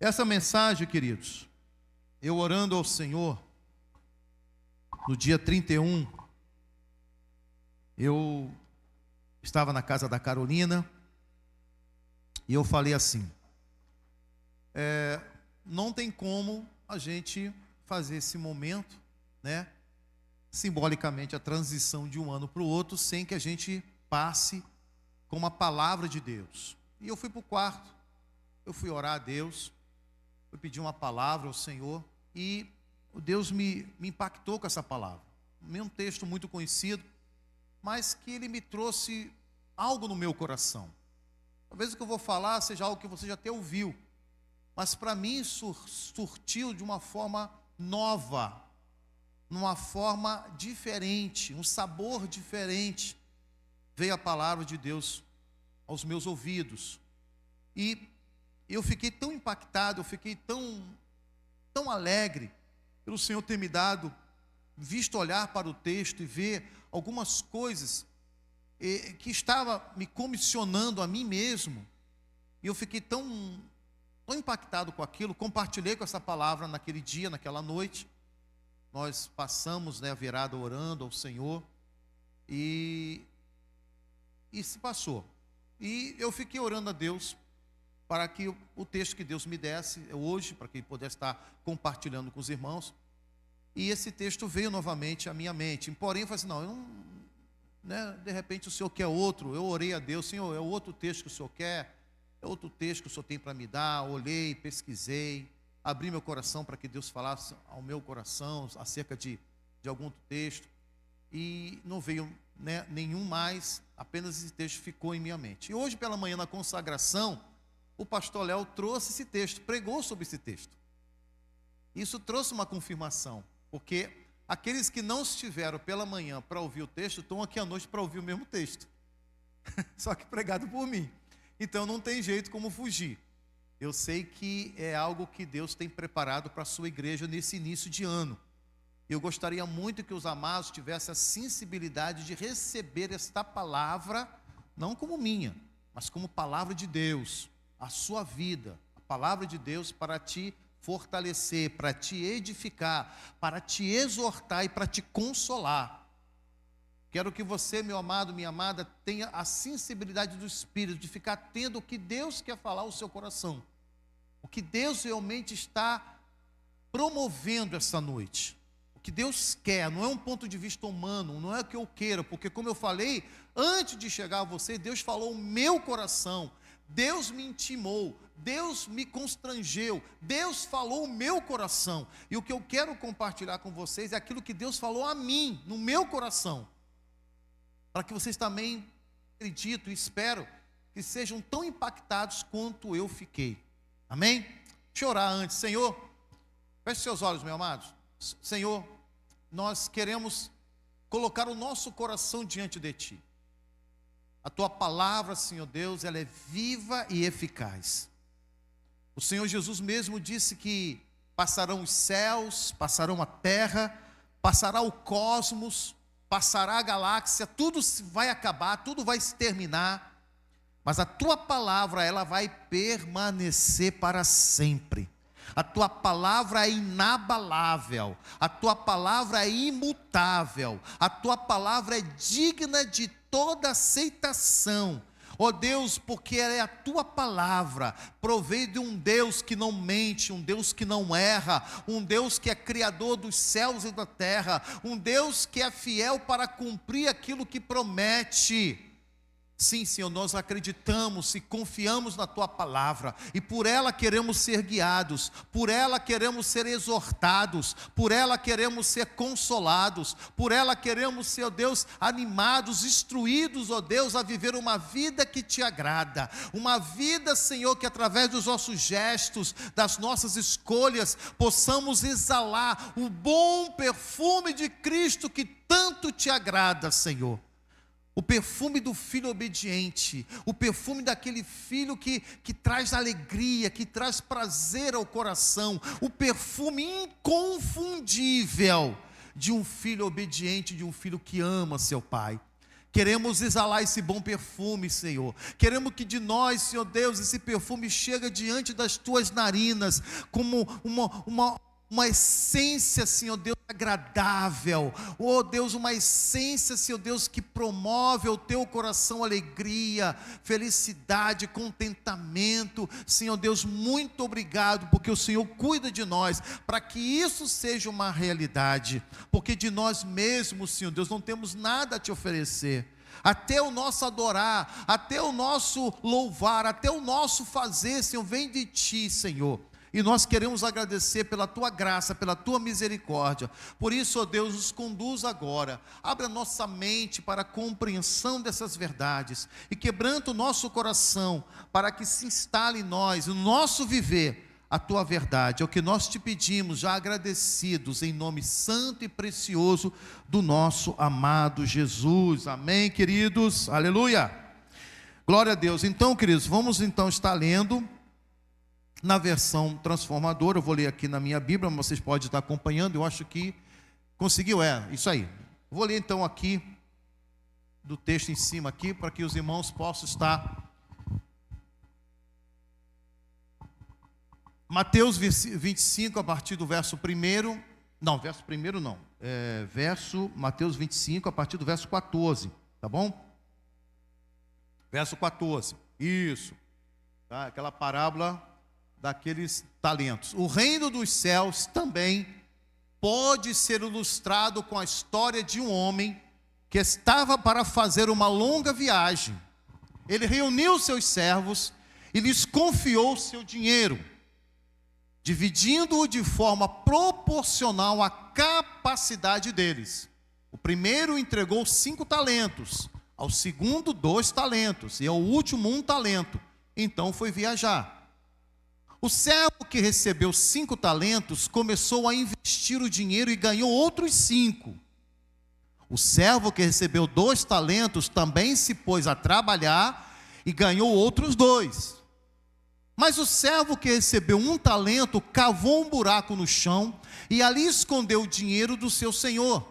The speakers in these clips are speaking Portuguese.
Essa mensagem, queridos, eu orando ao Senhor, no dia 31, eu estava na casa da Carolina, e eu falei assim, não tem como a gente fazer esse momento, né, simbolicamente a transição de um ano para o outro, sem que a gente passe com uma palavra de Deus. E eu fui para o quarto, eu fui orar a Deus, eu pedi uma palavra ao Senhor, e Deus me impactou com essa palavra. Não é um texto muito conhecido, mas que ele me trouxe algo no meu coração. Talvez o que eu vou falar seja algo que você já até ouviu, mas para mim surtiu de uma forma nova, numa forma diferente, um sabor diferente. Veio a palavra de Deus aos meus ouvidos, e eu fiquei tão impactado, eu fiquei tão alegre, pelo Senhor ter me dado, visto olhar para o texto e ver algumas coisas que estava me comissionando a mim mesmo, e eu fiquei tão impactado com aquilo. Compartilhei com essa palavra naquele dia, naquela noite. Nós passamos, a virada orando ao Senhor, e se passou, e eu fiquei orando a Deus, para que o texto que Deus me desse hoje, para que ele pudesse estar compartilhando com os irmãos, e esse texto veio novamente à minha mente. Porém, eu falei assim, não, eu não, de repente o Senhor quer outro. Eu orei a Deus, Senhor, é outro texto que o Senhor quer, é outro texto que o Senhor tem para me dar. Olhei, pesquisei, abri meu coração para que Deus falasse ao meu coração acerca de algum outro texto, e não veio nenhum mais, apenas esse texto ficou em minha mente. E hoje pela manhã, na consagração, o pastor Léo trouxe esse texto, pregou sobre esse texto. Isso trouxe uma confirmação, porque aqueles que não estiveram pela manhã para ouvir o texto, estão aqui à noite para ouvir o mesmo texto, só que pregado por mim. Então não tem jeito como fugir. Eu sei que é algo que Deus tem preparado para a sua igreja nesse início de ano. Eu gostaria muito que os amados tivessem a sensibilidade de receber esta palavra, não como minha, mas como palavra de Deus, a sua vida, a palavra de Deus para te fortalecer, para te edificar, para te exortar e para te consolar. Quero que você, meu amado, minha amada, tenha a sensibilidade do Espírito, de ficar atento ao que Deus quer falar ao seu coração, o que Deus realmente está promovendo essa noite. O que Deus quer, não é um ponto de vista humano, não é o que eu quero, porque como eu falei, antes de chegar a você, Deus falou o meu coração, Deus me intimou, Deus me constrangeu, Deus falou o meu coração, e o que eu quero compartilhar com vocês é aquilo que Deus falou a mim, no meu coração, para que vocês também, acredito e espero, que sejam tão impactados quanto eu fiquei, amém? Deixa eu orar antes. Senhor, feche seus olhos, meus amados. Senhor, nós queremos colocar o nosso coração diante de Ti. A Tua palavra, Senhor Deus, ela é viva e eficaz. O Senhor Jesus mesmo disse que passarão os céus, passarão a terra, passará o cosmos, passará a galáxia, tudo vai acabar, tudo vai se terminar, mas a Tua palavra, ela vai permanecer para sempre. A Tua palavra é inabalável, a Tua palavra é imutável, a Tua palavra é digna de toda aceitação. Ó Deus, porque é a Tua palavra, provém de um Deus que não mente, um Deus que não erra, um Deus que é criador dos céus e da terra, um Deus que é fiel para cumprir aquilo que promete. Sim, Senhor, nós acreditamos e confiamos na Tua palavra, e por ela queremos ser guiados, por ela queremos ser exortados, por ela queremos ser consolados, por ela queremos ser, ó Deus, animados, instruídos, ó Deus, a viver uma vida que Te agrada, uma vida, Senhor, que através dos nossos gestos, das nossas escolhas, possamos exalar o bom perfume de Cristo que tanto Te agrada, Senhor. O perfume do filho obediente, o perfume daquele filho que traz alegria, que traz prazer ao coração, o perfume inconfundível de um filho obediente, de um filho que ama seu pai. Queremos exalar esse bom perfume, Senhor. Queremos que de nós, Senhor Deus, esse perfume chegue diante das tuas narinas como uma essência, Senhor Deus, agradável. Oh Deus, uma essência, Senhor Deus, que promove ao teu coração alegria, felicidade, contentamento. Senhor Deus, muito obrigado, porque o Senhor cuida de nós, para que isso seja uma realidade, porque de nós mesmos, Senhor Deus, não temos nada a te oferecer. Até o nosso adorar, até o nosso louvar, até o nosso fazer, Senhor, vem de ti, Senhor. E nós queremos agradecer pela tua graça, pela tua misericórdia. Por isso, ó Deus, nos conduz agora. Abra nossa mente para a compreensão dessas verdades. E quebranta o nosso coração para que se instale em nós, no nosso viver, a tua verdade. É o que nós te pedimos, já agradecidos, em nome santo e precioso do nosso amado Jesus. Amém, queridos? Aleluia! Glória a Deus. Então, queridos, vamos então estar lendo na versão transformadora. Eu vou ler aqui na minha Bíblia, mas vocês podem estar acompanhando. Eu acho que conseguiu, isso aí. Vou ler então aqui do texto em cima aqui, para que os irmãos possam estar. Mateus 25, a partir do verso 1. Não, verso 1 não. Mateus 25, a partir do verso 14. Tá bom? Verso 14. Isso. Tá? Aquela parábola daqueles talentos. O reino dos céus também pode ser ilustrado com a história de um homem que estava para fazer uma longa viagem. Ele reuniu seus servos e lhes confiou seu dinheiro, dividindo-o de forma proporcional à capacidade deles. O primeiro entregou 5 talentos, ao segundo 2 talentos e ao último 1 talento. Então foi viajar. O servo que recebeu 5 talentos começou a investir o dinheiro e ganhou outros 5. O servo que recebeu 2 talentos também se pôs a trabalhar e ganhou outros 2. Mas o servo que recebeu 1 talento cavou um buraco no chão e ali escondeu o dinheiro do seu senhor.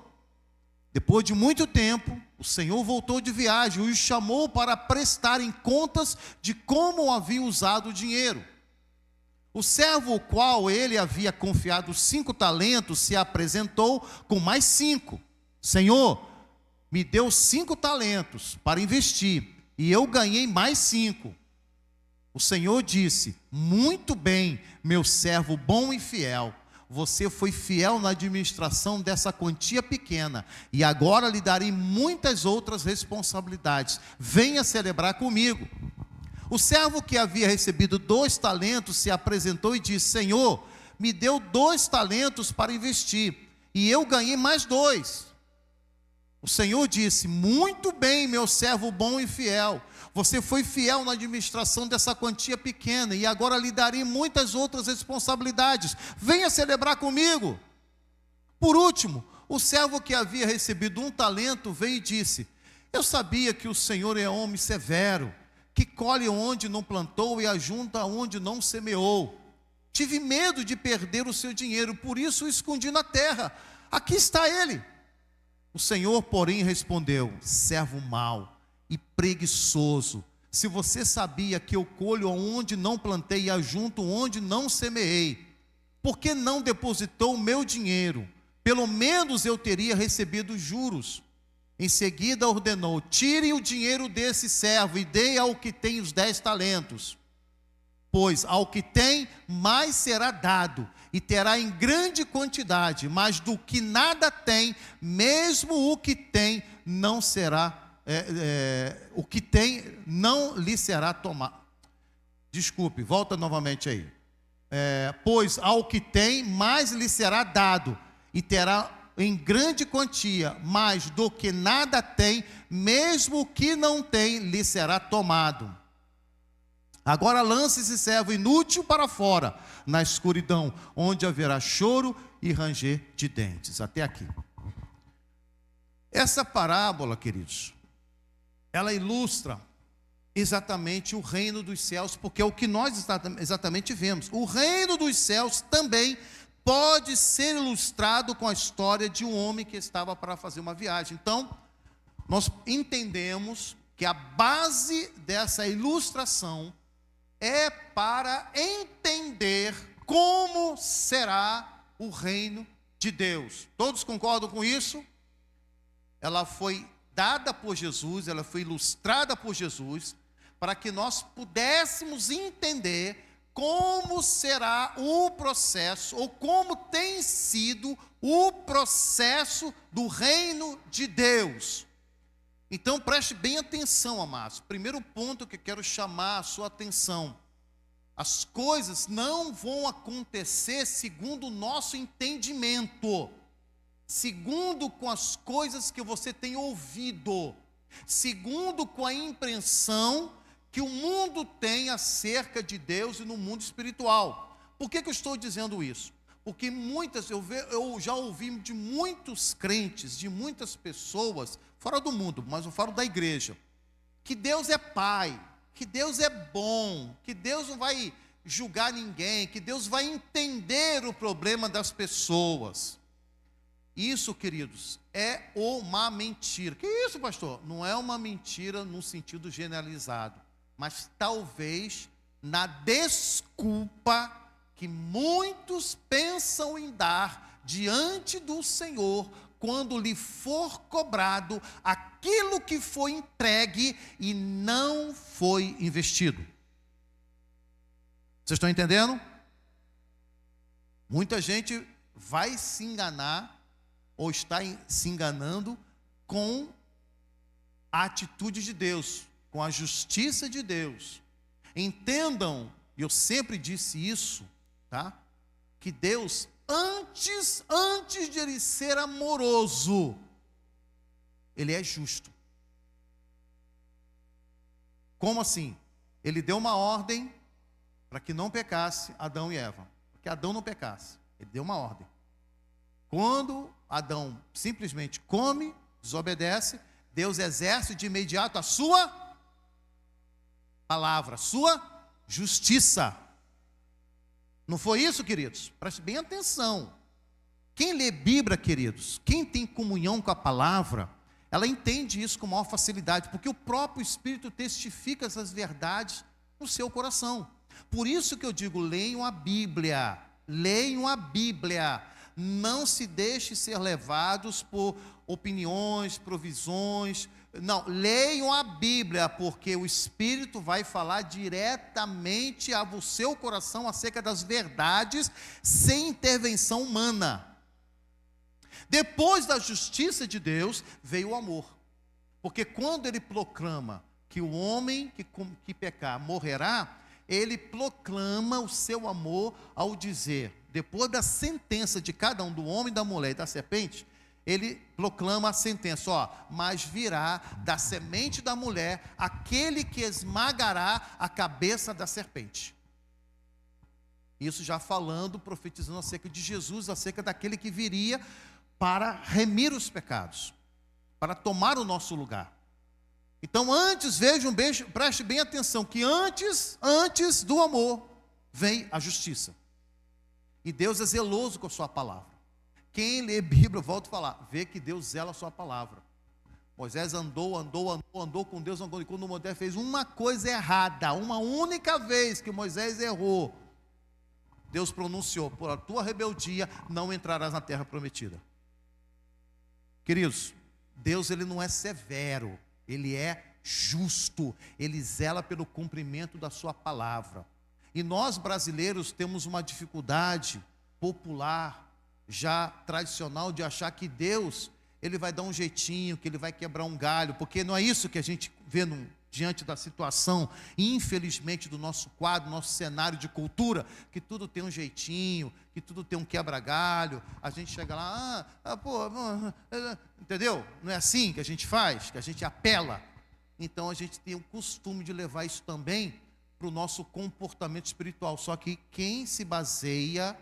Depois de muito tempo, o senhor voltou de viagem e o chamou para prestarem contas de como havia usado o dinheiro. O servo ao qual ele havia confiado 5 talentos se apresentou com mais 5. Senhor, me deu 5 talentos para investir e eu ganhei mais 5. O Senhor disse: muito bem, meu servo bom e fiel. Você foi fiel na administração dessa quantia pequena e agora lhe darei muitas outras responsabilidades. Venha celebrar comigo. O servo que havia recebido 2 talentos se apresentou e disse: Senhor, me deu 2 talentos para investir e eu ganhei mais 2. O Senhor disse: muito bem, meu servo bom e fiel. Você foi fiel na administração dessa quantia pequena e agora lhe darei muitas outras responsabilidades. Venha celebrar comigo. Por último, o servo que havia recebido 1 talento veio e disse: eu sabia que o Senhor é homem severo, que colhe onde não plantou e ajunta onde não semeou. Tive medo de perder o seu dinheiro, por isso o escondi na terra. Aqui está ele. O Senhor, porém, respondeu: servo mau e preguiçoso, se você sabia que eu colho onde não plantei e ajunto onde não semeei, por que não depositou o meu dinheiro? Pelo menos eu teria recebido juros. Em seguida ordenou: tire o dinheiro desse servo e dê ao que tem os 10 talentos. Pois ao que tem, mais será dado, e terá em grande quantidade, mas do que nada tem, mesmo o que tem, não será, o que tem não lhe será tomado. Desculpe, volta novamente aí. Pois ao que tem, mais lhe será dado, e terá em grande quantia, mas do que nada tem, mesmo o que não tem, lhe será tomado. Agora lance esse servo inútil para fora, na escuridão, onde haverá choro e ranger de dentes. Até aqui. Essa parábola, queridos, ela ilustra exatamente o reino dos céus, porque é o que nós exatamente vemos. O reino dos céus também pode ser ilustrado com a história de um homem que estava para fazer uma viagem. Então, nós entendemos que a base dessa ilustração é para entender como será o reino de Deus. Todos concordam com isso? Ela foi dada por Jesus, ela foi ilustrada por Jesus, para que nós pudéssemos entender como será o processo, ou como tem sido o processo do reino de Deus. Então preste bem atenção, amados. Primeiro ponto que eu quero chamar a sua atenção: as coisas não vão acontecer segundo o nosso entendimento, segundo com as coisas que você tem ouvido, segundo com a impressão que o mundo tem acerca de Deus e no mundo espiritual. Por que eu estou dizendo isso? Porque eu já ouvi de muitos crentes, de muitas pessoas, fora do mundo, mas eu falo da igreja, que Deus é Pai, que Deus é bom, que Deus não vai julgar ninguém, que Deus vai entender o problema das pessoas. Isso, queridos, é uma mentira. Que isso, pastor? Não é uma mentira no sentido generalizado, mas talvez na desculpa que muitos pensam em dar diante do Senhor quando lhe for cobrado aquilo que foi entregue e não foi investido. Vocês estão entendendo? Muita gente vai se enganar ou está se enganando com a atitude de Deus, com a justiça de Deus. Entendam, eu sempre disse isso, tá? Que Deus, antes de Ele ser amoroso, Ele é justo. Como assim? Ele deu uma ordem para que não pecasse Adão e Eva, para que Adão não pecasse. Ele deu uma ordem. Quando Adão simplesmente come, desobedece, Deus exerce de imediato a sua palavra, a sua justiça. Não foi isso, queridos? Preste bem atenção. Quem lê Bíblia, queridos, quem tem comunhão com a palavra, ela entende isso com maior facilidade, porque o próprio Espírito testifica essas verdades no seu coração. Por isso que eu digo, leiam a Bíblia, leiam a Bíblia. Não se deixe ser levados por opiniões, provisões. Não, leiam a Bíblia, porque o Espírito vai falar diretamente ao seu coração acerca das verdades, sem intervenção humana. Depois da justiça de Deus, veio o amor. Porque quando ele proclama que o homem que pecar morrerá, ele proclama o seu amor ao dizer, depois da sentença de cada um, do homem, da mulher e da serpente, ele proclama a sentença, mas virá da semente da mulher aquele que esmagará a cabeça da serpente. Isso já falando, profetizando acerca de Jesus, acerca daquele que viria para remir os pecados, para tomar o nosso lugar. Então vejam, preste bem atenção, que antes do amor vem a justiça. E Deus é zeloso com a sua palavra. Quem lê Bíblia, eu volto a falar, vê que Deus zela a sua palavra. Moisés andou com Deus, e quando Moisés fez uma coisa errada, uma única vez que Moisés errou, Deus pronunciou, por a tua rebeldia não entrarás na terra prometida. Queridos, Deus ele não é severo, Ele é justo, Ele zela pelo cumprimento da sua palavra. E nós brasileiros temos uma dificuldade popular, já tradicional, de achar que Deus, Ele vai dar um jeitinho, que Ele vai quebrar um galho, porque não é isso que a gente vê diante da situação, infelizmente, do nosso quadro, nosso cenário de cultura, que tudo tem um jeitinho, que tudo tem um quebra-galho, a gente chega lá, entendeu? Não é assim que a gente faz, que a gente apela. Então a gente tem o costume de levar isso também para o nosso comportamento espiritual, só que quem se baseia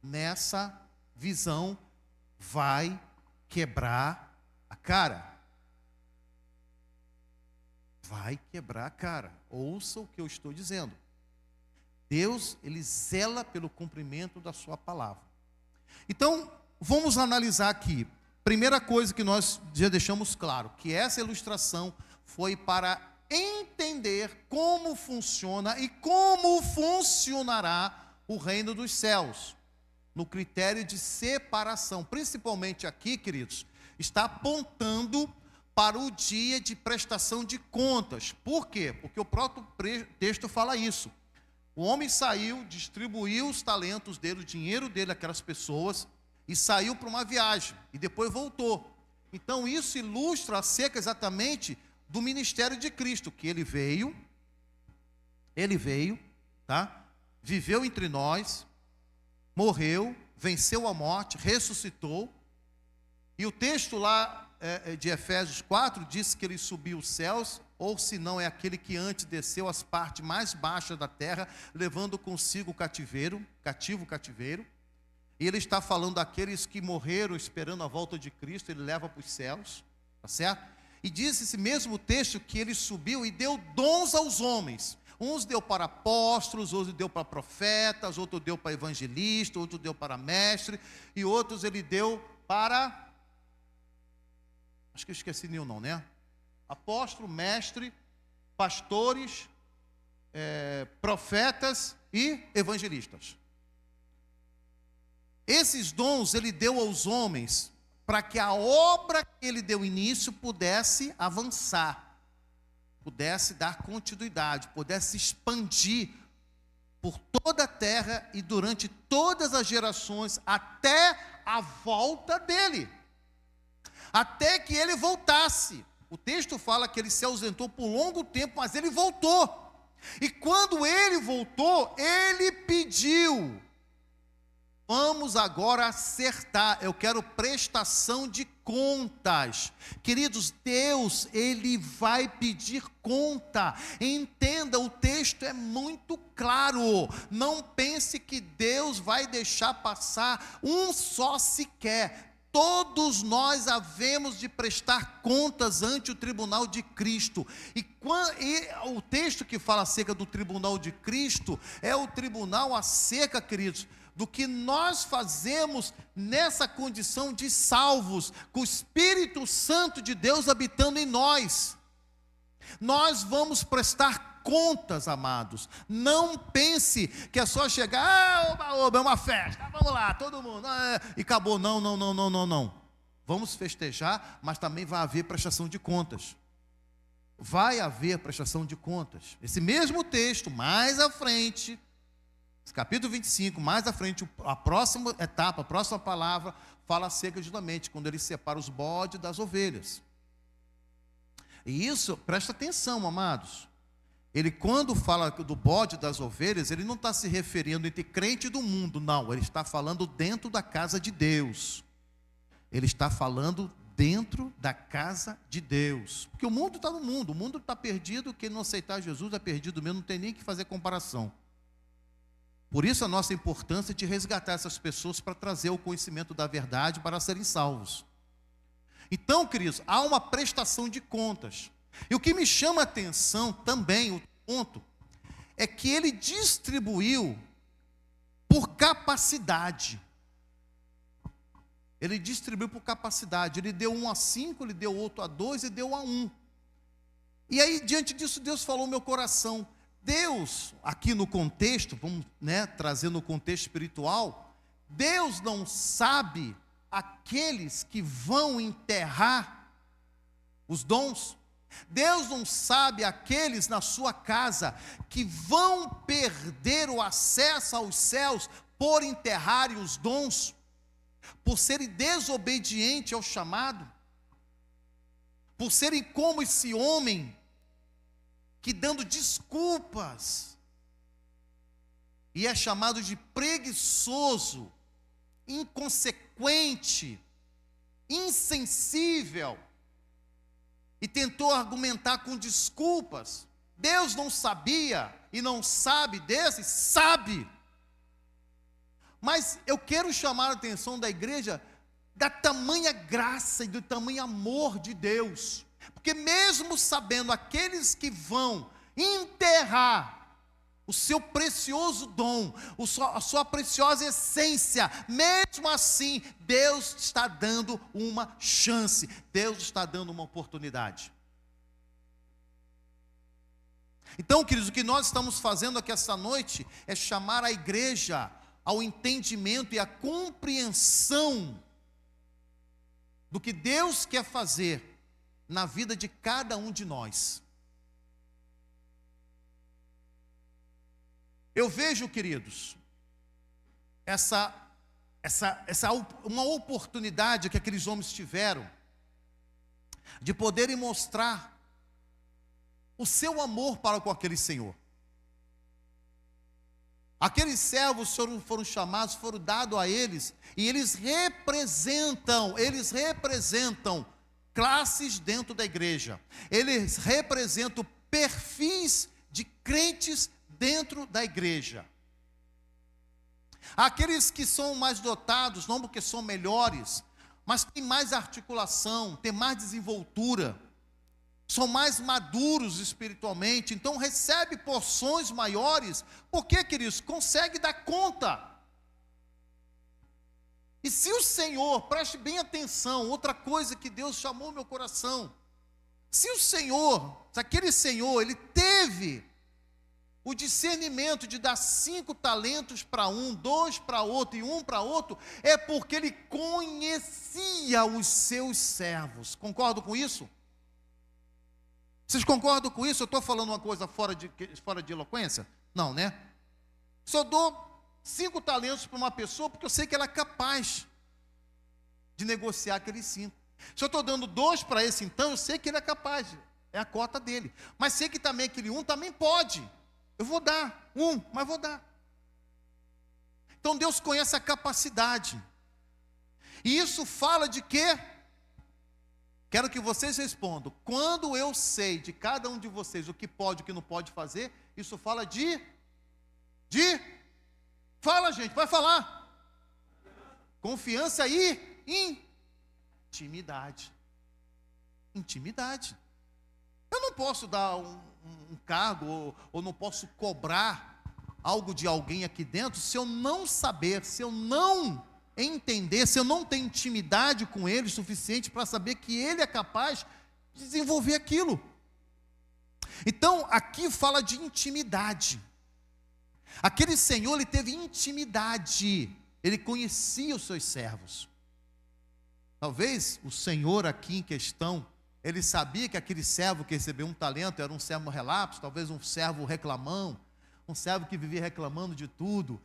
nessa visão vai quebrar a cara. Vai quebrar a cara. Ouça o que eu estou dizendo. Deus, Ele zela pelo cumprimento da sua palavra. Então, vamos analisar aqui. primeira coisa que nós já deixamos claro, que essa ilustração foi para entender como funciona e como funcionará o reino dos céus, no critério de separação. Principalmente aqui, queridos, está apontando para o dia de prestação de contas. Por quê? Porque o próprio texto fala isso. O homem saiu, distribuiu os talentos dele, o dinheiro dele àquelas pessoas, e saiu para uma viagem, e depois voltou. Então isso ilustra acerca exatamente do ministério de Cristo, que ele veio, tá? Viveu entre nós, morreu, venceu a morte, ressuscitou, e o texto lá de Efésios 4 diz que ele subiu os céus, ou se não é aquele que antes desceu às partes mais baixas da terra, levando consigo o cativo, e ele está falando daqueles que morreram esperando a volta de Cristo, ele leva para os céus, tá certo? E diz esse mesmo texto que ele subiu e deu dons aos homens. Uns deu para apóstolos, outros deu para profetas, outro deu para evangelista, outro deu para mestre, e outros ele deu para... Acho que eu esqueci nenhum não, né? Apóstolo, mestre, pastores, profetas e evangelistas. Esses dons ele deu aos homens para que a obra que ele deu início pudesse avançar, pudesse dar continuidade, pudesse expandir por toda a terra e durante todas as gerações, até a volta dele, até que ele voltasse. O texto fala que ele se ausentou por longo tempo, mas ele voltou. E quando ele voltou, ele pediu: vamos agora acertar, eu quero prestação de contas. Queridos, Deus, ele vai pedir conta. Entenda, o texto é muito claro. Não pense que Deus vai deixar passar um só sequer. Todos nós havemos de prestar contas ante o tribunal de Cristo. E o texto que fala acerca do tribunal de Cristo é o tribunal acerca, queridos, do que nós fazemos nessa condição de salvos, com o Espírito Santo de Deus habitando em nós. Nós vamos prestar contas, amados. Não pense que é só chegar, oba, oba, é uma festa, vamos lá, todo mundo, e acabou. Não. Vamos festejar, mas também vai haver prestação de contas. Vai haver prestação de contas. Esse mesmo texto, mais à frente, capítulo 25, mais à frente, a próxima etapa, a próxima palavra, fala acerca justamente quando ele separa os bodes das ovelhas. E isso, presta atenção, amados. Ele, quando fala do bode das ovelhas, ele não está se referindo entre crente e do mundo, não. Ele está falando dentro da casa de Deus. Ele está falando dentro da casa de Deus. Porque o mundo está no mundo, o mundo está perdido, quem não aceitar Jesus é perdido mesmo, não tem nem que fazer comparação. Por isso a nossa importância de resgatar essas pessoas para trazer o conhecimento da verdade para serem salvos. Então, queridos, há uma prestação de contas. E o que me chama a atenção também, o ponto, é que ele distribuiu por capacidade. Ele distribuiu por capacidade. Ele deu 1 a 5, ele deu outro a 2 e deu a 1. E aí, diante disso, Deus falou no meu coração. Deus, aqui no contexto, vamos trazer no contexto espiritual, Deus não sabe aqueles que vão enterrar os dons. Deus não sabe aqueles na sua casa que vão perder o acesso aos céus por enterrarem os dons, por serem desobedientes ao chamado, por serem como esse homem que, dando desculpas, e é chamado de preguiçoso, inconsequente, insensível, e tentou argumentar com desculpas. Deus não sabia e não sabe desses? Sabe. Mas eu quero chamar a atenção da igreja da tamanha graça e do tamanho amor de Deus. Porque mesmo sabendo aqueles que vão enterrar o seu precioso dom, a sua preciosa essência, mesmo assim, Deus está dando uma chance, Deus está dando uma oportunidade. Então, queridos, o que nós estamos fazendo aqui essa noite é chamar a igreja ao entendimento e à compreensão do que Deus quer fazer na vida de cada um de nós. Eu vejo, queridos, uma oportunidade que aqueles homens tiveram de poderem mostrar o seu amor para com aquele Senhor. Aqueles servos foram chamados, foram dados a eles, e eles representam classes dentro da igreja. Eles representam perfis de crentes dentro da igreja. Aqueles que são mais dotados, não porque são melhores, mas têm mais articulação, têm mais desenvoltura, são mais maduros espiritualmente, então recebe porções maiores, porque, queridos, consegue dar conta. E se o Senhor, preste bem atenção, outra coisa que Deus chamou meu coração, se aquele Senhor, ele teve o discernimento de dar 5 talentos para um, 2 para outro e 1 para outro, é porque ele conhecia os seus servos. Concordo com isso? Vocês concordam com isso? Eu estou falando uma coisa fora de eloquência? Não, né? Se eu dou 5 talentos para uma pessoa, porque eu sei que ela é capaz de negociar aqueles 5. Se eu estou dando 2 para esse, então, eu sei que ele é capaz, é a cota dele. Mas sei que também aquele 1 também pode. Eu vou dar 1, mas vou dar. Então Deus conhece a capacidade. E isso fala de quê? Quero que vocês respondam. Quando eu sei de cada um de vocês o que pode e o que não pode fazer, isso fala fala, gente, vai falar. Confiança e intimidade. Intimidade. Eu não posso dar um cargo ou não posso cobrar algo de alguém aqui dentro se eu não saber, se eu não entender, se eu não tenho intimidade com ele suficiente para saber que ele é capaz de desenvolver aquilo. Então, aqui fala de intimidade. Aquele Senhor, ele teve intimidade, ele conhecia os seus servos. Talvez o Senhor aqui em questão, ele sabia que aquele servo que recebeu um talento era um servo relapso, talvez um servo reclamão, um servo que vivia reclamando de tudo.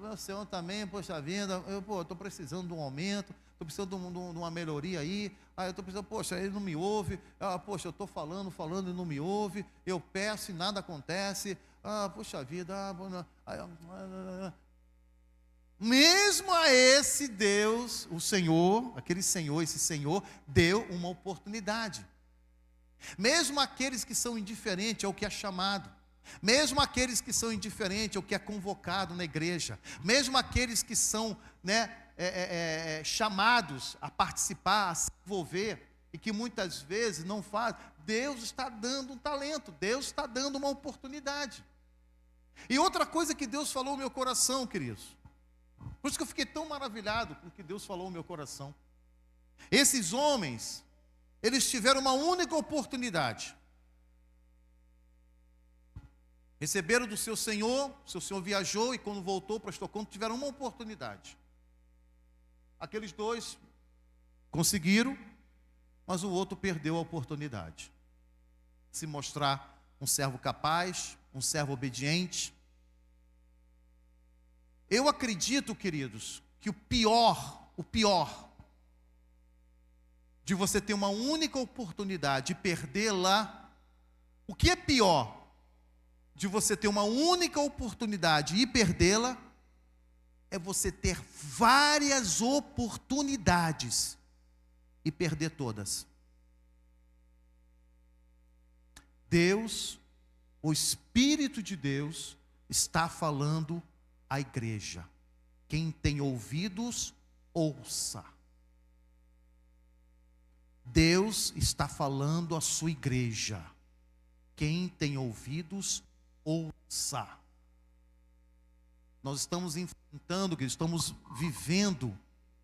Meu Senhor também, poxa vida, eu estou precisando de um aumento, estou precisando de uma melhoria aí, eu estou precisando, poxa, ele não me ouve, poxa, eu estou falando e não me ouve, eu peço e nada acontece, poxa vida, mesmo a esse Deus, o Senhor, esse Senhor, deu uma oportunidade. Mesmo aqueles que são indiferentes ao que é chamado, mesmo aqueles que são indiferentes ao que é convocado na igreja, mesmo aqueles que são chamados a participar, a se envolver, e que muitas vezes não fazem, Deus está dando um talento, Deus está dando uma oportunidade. E outra coisa que Deus falou no meu coração, queridos, por isso que eu fiquei tão maravilhado com o que Deus falou no meu coração. Esses homens, eles tiveram uma única oportunidade. Receberam do seu senhor viajou e quando voltou para Estocolmo, tiveram uma oportunidade. Aqueles 2 conseguiram, mas o outro perdeu a oportunidade. Se mostrar um servo capaz, um servo obediente. Eu acredito, queridos, que o pior de você ter uma única oportunidade e perdê-la, o que é pior de você ter uma única oportunidade e perdê-la, é você ter várias oportunidades e perder todas. Deus, o Espírito de Deus, está falando à igreja. Quem tem ouvidos, ouça. Deus está falando à sua igreja. Quem tem ouvidos, ouça. Nós estamos enfrentando, que estamos vivendo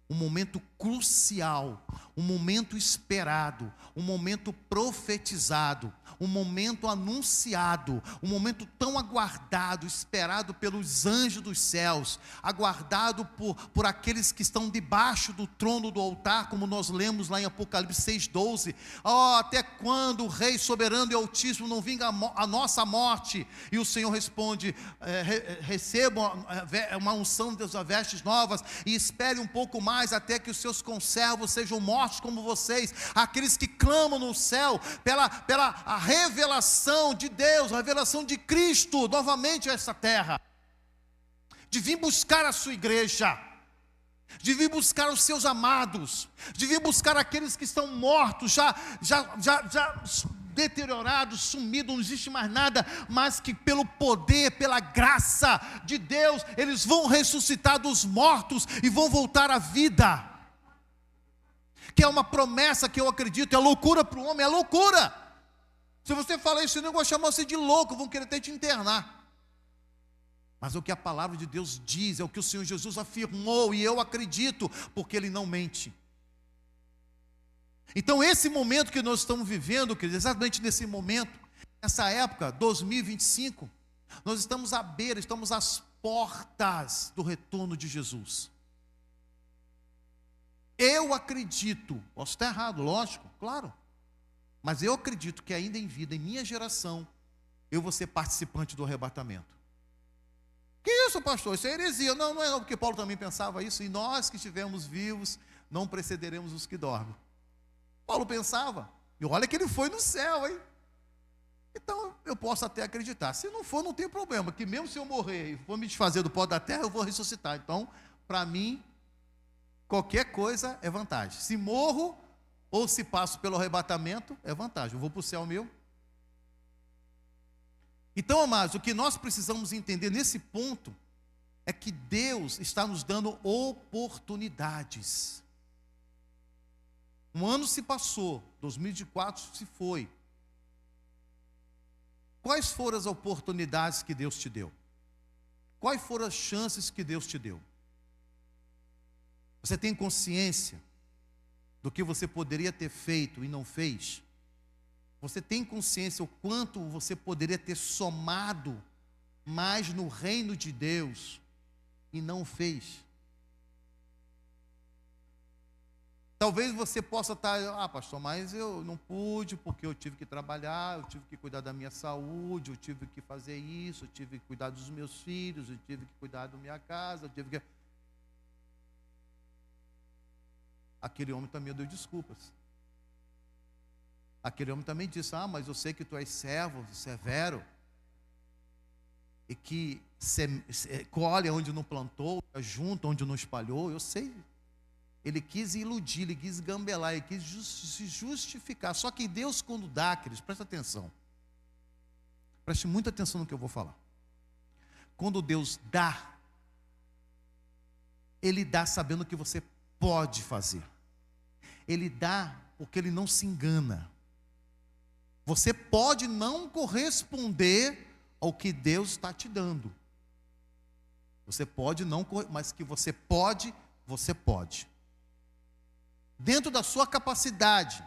um momento crucial, um momento esperado, um momento profetizado, um momento anunciado, um momento tão aguardado, esperado pelos anjos dos céus, aguardado por aqueles que estão debaixo do trono do altar, como nós lemos lá em Apocalipse 6,12. Até quando o Rei soberano e altíssimo não vinga a nossa morte? E o Senhor responde: recebam uma unção de Deus, vestes novas, e espere um pouco mais, até que os seus conservos sejam mortos como vocês, aqueles que clamam no céu pela a revelação de Deus, a revelação de Cristo novamente a essa terra, de vir buscar a sua igreja, de vir buscar os seus amados, de vir buscar aqueles que estão mortos, já deteriorados, sumidos, não existe mais nada, mas que pelo poder, pela graça de Deus, eles vão ressuscitar dos mortos e vão voltar à vida, que é uma promessa que eu acredito. É loucura para o homem, é loucura. Se você falar isso, eu vou chamar você de louco, vão querer até te internar. Mas o que a palavra de Deus diz, é o que o Senhor Jesus afirmou, e eu acredito, porque Ele não mente. Então esse momento que nós estamos vivendo, queridos, exatamente nesse momento, nessa época, 2025, nós estamos à beira, estamos às portas do retorno de Jesus. Eu acredito, posso estar errado, lógico, claro, mas eu acredito que ainda em vida, em minha geração, eu vou ser participante do arrebatamento. Que isso, pastor? Isso é heresia. Não é não, porque Paulo também pensava isso. E nós que estivermos vivos, não precederemos os que dormem. Paulo pensava. E olha que ele foi no céu, hein? Então, eu posso até acreditar. Se não for, não tem problema. Que mesmo se eu morrer e for me desfazer do pó da terra, eu vou ressuscitar. Então, para mim, qualquer coisa é vantagem. Se morro ou se passo pelo arrebatamento, é vantagem. Eu vou para o céu meu. Então, amados, o que nós precisamos entender nesse ponto é que Deus está nos dando oportunidades. Um ano se passou, 2024 se foi. Quais foram as oportunidades que Deus te deu? Quais foram as chances que Deus te deu? Você tem consciência do que você poderia ter feito e não fez? Você tem consciência o quanto você poderia ter somado mais no reino de Deus e não fez? Talvez você possa estar, pastor, mas eu não pude porque eu tive que trabalhar, eu tive que cuidar da minha saúde, eu tive que fazer isso, eu tive que cuidar dos meus filhos, eu tive que cuidar da minha casa, eu tive que... Aquele homem também deu desculpas. Aquele homem também disse, mas eu sei que tu és servo, severo, e que colhe onde não plantou, junta onde não espalhou, eu sei. Ele quis iludir, ele quis gambelar, ele quis se justificar. Só que Deus, quando dá, queridos, presta atenção. Preste muita atenção no que eu vou falar. Quando Deus dá, Ele dá sabendo o que você pode fazer. Ele dá porque Ele não se engana. Você pode não corresponder ao que Deus está te dando. Você pode não, mas que você pode, você pode. Dentro da sua capacidade,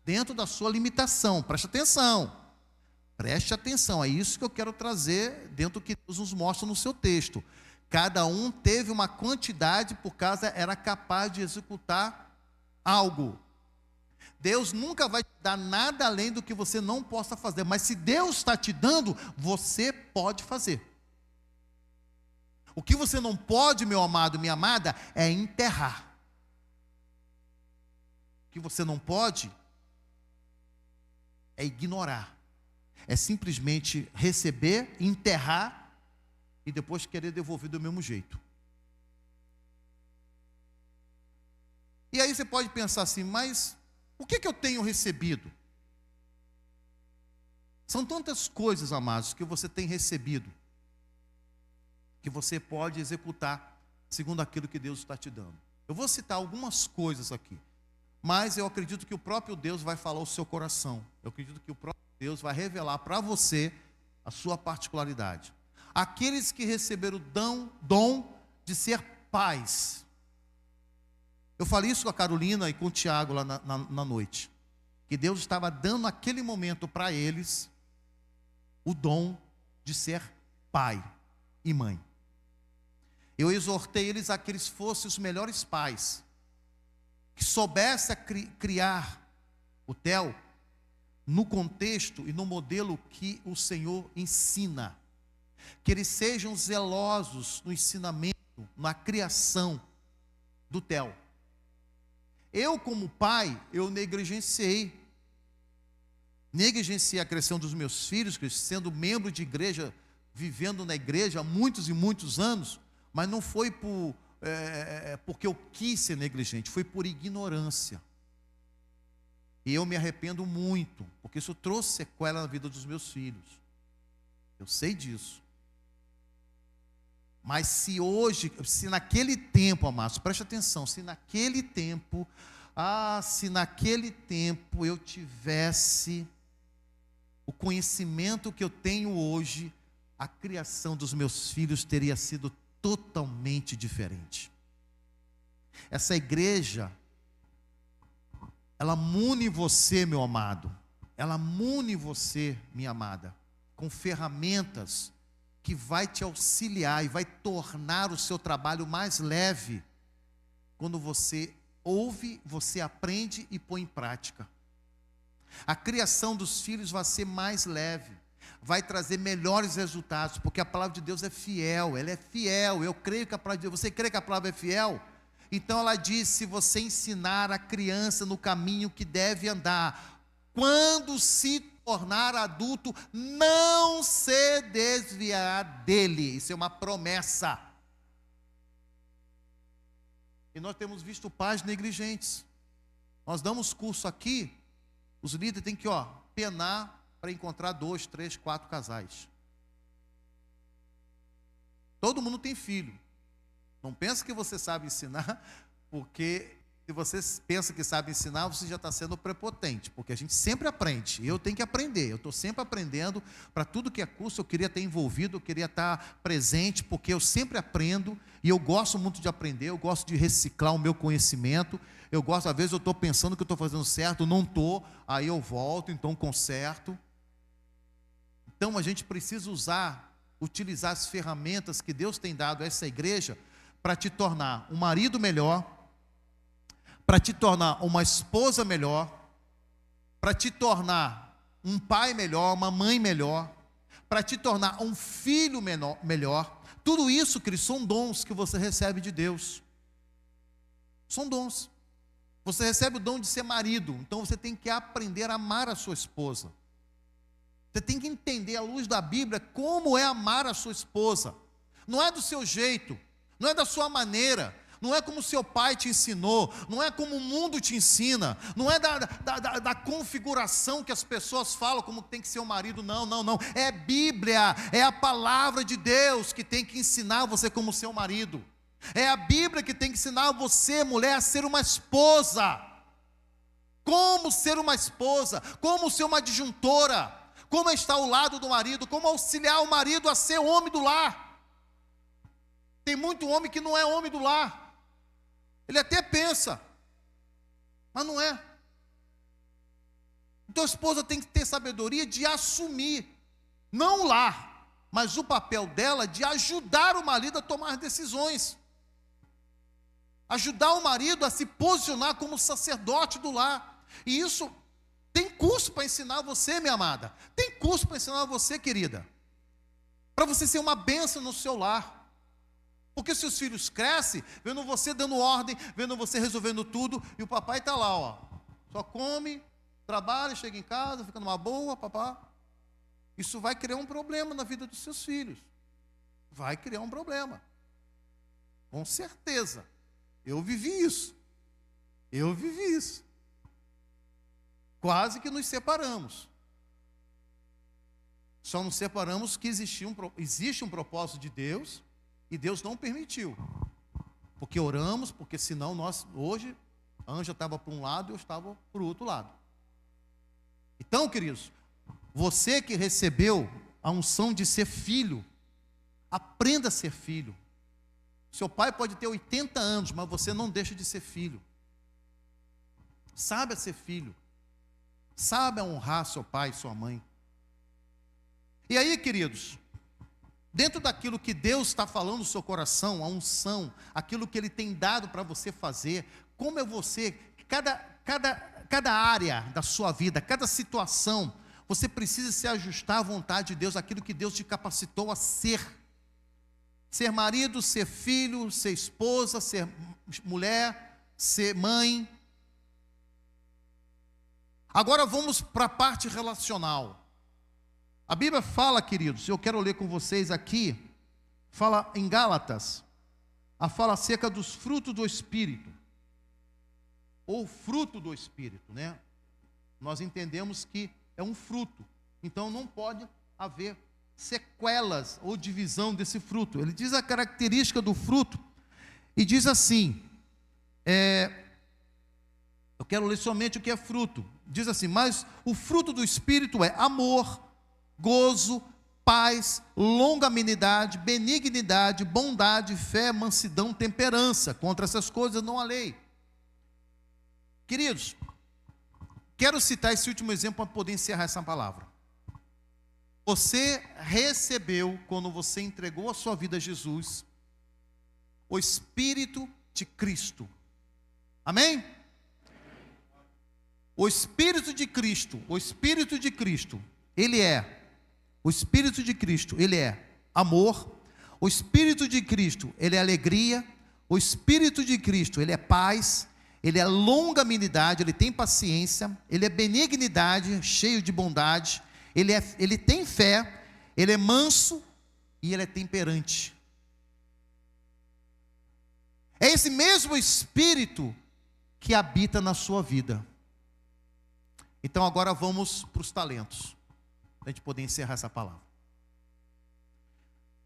dentro da sua limitação. Preste atenção, é isso que eu quero trazer dentro do que Deus nos mostra no seu texto. Cada um teve uma quantidade, por causa era capaz de executar algo. Deus nunca vai te dar nada além do que você não possa fazer, mas se Deus está te dando, você pode fazer. O que você não pode, meu amado, minha amada, é enterrar. O que você não pode é ignorar. É simplesmente receber, enterrar e depois querer devolver do mesmo jeito. E aí você pode pensar assim, mas o que eu tenho recebido? São tantas coisas, amados, que você tem recebido, que você pode executar segundo aquilo que Deus está te dando. Eu vou citar algumas coisas aqui, mas eu acredito que o próprio Deus vai falar ao seu coração. Eu acredito que o próprio Deus vai revelar para você a sua particularidade. Aqueles que receberam o dom de ser pais. Eu falei isso com a Carolina e com o Tiago lá na noite. Que Deus estava dando naquele momento para eles o dom de ser pai e mãe. Eu exortei eles a que eles fossem os melhores pais, que soubessem criar o Theo no contexto e no modelo que o Senhor ensina. Que eles sejam zelosos no ensinamento, na criação do Theo. Eu, como pai, eu negligenciei a criação dos meus filhos, sendo membro de igreja, vivendo na igreja há muitos e muitos anos, mas não foi porque eu quis ser negligente, foi por ignorância. E eu me arrependo muito, porque isso trouxe sequela na vida dos meus filhos. Eu sei disso. Mas se naquele tempo, amados, preste atenção, se naquele tempo eu tivesse o conhecimento que eu tenho hoje, a criação dos meus filhos teria sido totalmente diferente. Essa igreja, ela mune você, meu amado, ela mune você, minha amada, com ferramentas que vai te auxiliar e vai tornar o seu trabalho mais leve, quando você ouve, você aprende e põe em prática. A criação dos filhos vai ser mais leve, vai trazer melhores resultados, porque a palavra de Deus é fiel, ela é fiel. Eu creio que a palavra de Deus, você crê que a palavra é fiel? Então ela diz: se você ensinar a criança no caminho que deve andar, quando se tornar adulto, não se desviará dele. Isso é uma promessa. E nós temos visto pais negligentes. Nós damos curso aqui, os líderes têm que penar para encontrar 2, 3, 4 casais. Todo mundo tem filho. Não pensa que você sabe ensinar, porque se você pensa que sabe ensinar, você já está sendo prepotente, porque a gente sempre aprende, e eu tenho que aprender, eu estou sempre aprendendo. Para tudo que é curso, eu queria estar envolvido, eu queria estar presente, porque eu sempre aprendo, e eu gosto muito de aprender, eu gosto de reciclar o meu conhecimento, eu gosto, às vezes eu estou pensando que eu estou fazendo certo, não estou, aí eu volto, então conserto. Então a gente precisa utilizar as ferramentas que Deus tem dado a essa igreja, para te tornar um marido melhor, para te tornar uma esposa melhor, para te tornar um pai melhor, uma mãe melhor, para te tornar um filho melhor. Tudo isso, queridos, são dons que você recebe de Deus. São dons. Você recebe o dom de ser marido, então você tem que aprender a amar a sua esposa. Você tem que entender, à luz da Bíblia, como é amar a sua esposa. Não é do seu jeito, não é da sua maneira, não é como seu pai te ensinou, não é como o mundo te ensina, não é da configuração que as pessoas falam como tem que ser o marido. Não. É Bíblia, é a palavra de Deus que tem que ensinar você como seu marido. É a Bíblia que tem que ensinar você, mulher, a ser uma esposa. Como ser uma esposa, como ser uma adjuntora, como estar ao lado do marido, como auxiliar o marido a ser homem do lar. Tem muito homem que não é homem do lar. Ele até pensa, mas não é. Então a esposa tem que ter sabedoria de assumir, não o lar, mas o papel dela de ajudar o marido a tomar decisões. Ajudar o marido a se posicionar como sacerdote do lar. E isso tem curso para ensinar você, minha amada. Tem curso para ensinar você, querida. Para você ser uma bênção no seu lar. Porque seus filhos crescem, vendo você dando ordem, vendo você resolvendo tudo, e o papai está lá, só come, trabalha, chega em casa, fica numa boa, papá. Isso vai criar um problema na vida dos seus filhos. Vai criar um problema. Com certeza. Eu vivi isso. Quase que nos separamos. Só nos separamos que existe um propósito de Deus, e Deus não permitiu, porque oramos, porque senão hoje, a Anja estava para um lado e eu estava para o outro lado. Então, queridos, você que recebeu a unção de ser filho. Aprenda a ser filho. Seu pai pode ter 80 anos, mas você não deixa de ser filho. Sabe a ser filho. Sabe a honrar seu pai e sua mãe. E aí, queridos, dentro daquilo que Deus está falando no seu coração, a unção, aquilo que Ele tem dado para você fazer, como é você, cada área da sua vida, cada situação, você precisa se ajustar à vontade de Deus, aquilo que Deus te capacitou a ser. Ser marido, ser filho, ser esposa, ser mulher, ser mãe. Agora vamos para a parte relacional. A Bíblia fala, queridos, eu quero ler com vocês aqui, fala em Gálatas, fala acerca dos frutos do Espírito, ou fruto do Espírito, né? Nós entendemos que é um fruto, então não pode haver sequelas ou divisão desse fruto. Ele diz a característica do fruto, e diz assim, eu quero ler somente o que é fruto, diz assim, mas o fruto do Espírito é amor, gozo, paz, longanimidade, benignidade, bondade, fé, mansidão, temperança. Contra essas coisas não há lei. Queridos, quero citar esse último exemplo para poder encerrar essa palavra. Você recebeu, quando você entregou a sua vida a Jesus, o Espírito de Cristo. Amém? O Espírito de Cristo, Ele é, o Espírito de Cristo, Ele é amor, o Espírito de Cristo, Ele é alegria, o Espírito de Cristo, Ele é paz, Ele é longanimidade, Ele tem paciência, Ele é benignidade, cheio de bondade, Ele tem fé, Ele é manso e Ele é temperante. É esse mesmo Espírito que habita na sua vida. Então agora vamos para os talentos, para a gente poder encerrar essa palavra.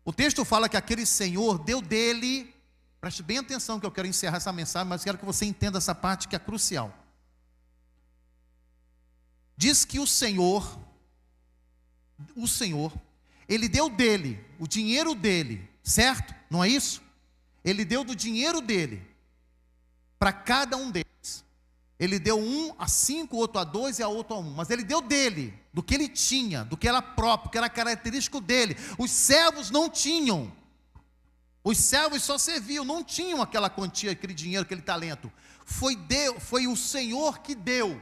O texto fala que aquele Senhor deu dele, preste bem atenção que eu quero encerrar essa mensagem, mas quero que você entenda essa parte que é crucial. Diz que o Senhor, Ele deu dele, o dinheiro dele, certo? Não é isso? Ele deu do dinheiro dele, para cada um deles. Ele deu 1 a 5, outro a 2 e a outro a 1. Mas ele deu dele, do que ele tinha, do que era próprio, que era característico dele. Os servos não tinham. Os servos só serviam, não tinham aquela quantia, aquele dinheiro, aquele talento. Foi o Senhor que deu.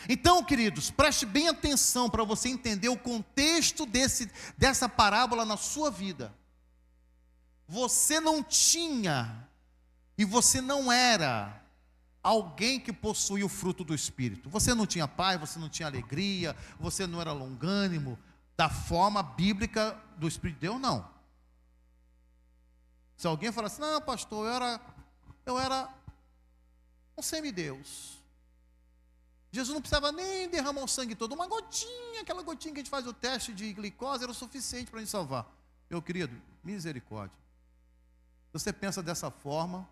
Então, queridos, preste bem atenção para você entender o contexto dessa parábola na sua vida. Você não tinha e você não era alguém que possuía o fruto do Espírito. Você não tinha paz, você não tinha alegria, você não era longânimo, da forma bíblica do Espírito de Deus, não. Se alguém falar assim, não, pastor, eu era um semideus. Jesus não precisava nem derramar o sangue todo, uma gotinha, aquela gotinha que a gente faz o teste de glicose, era o suficiente para nos salvar. Meu querido, misericórdia. Se você pensa dessa forma,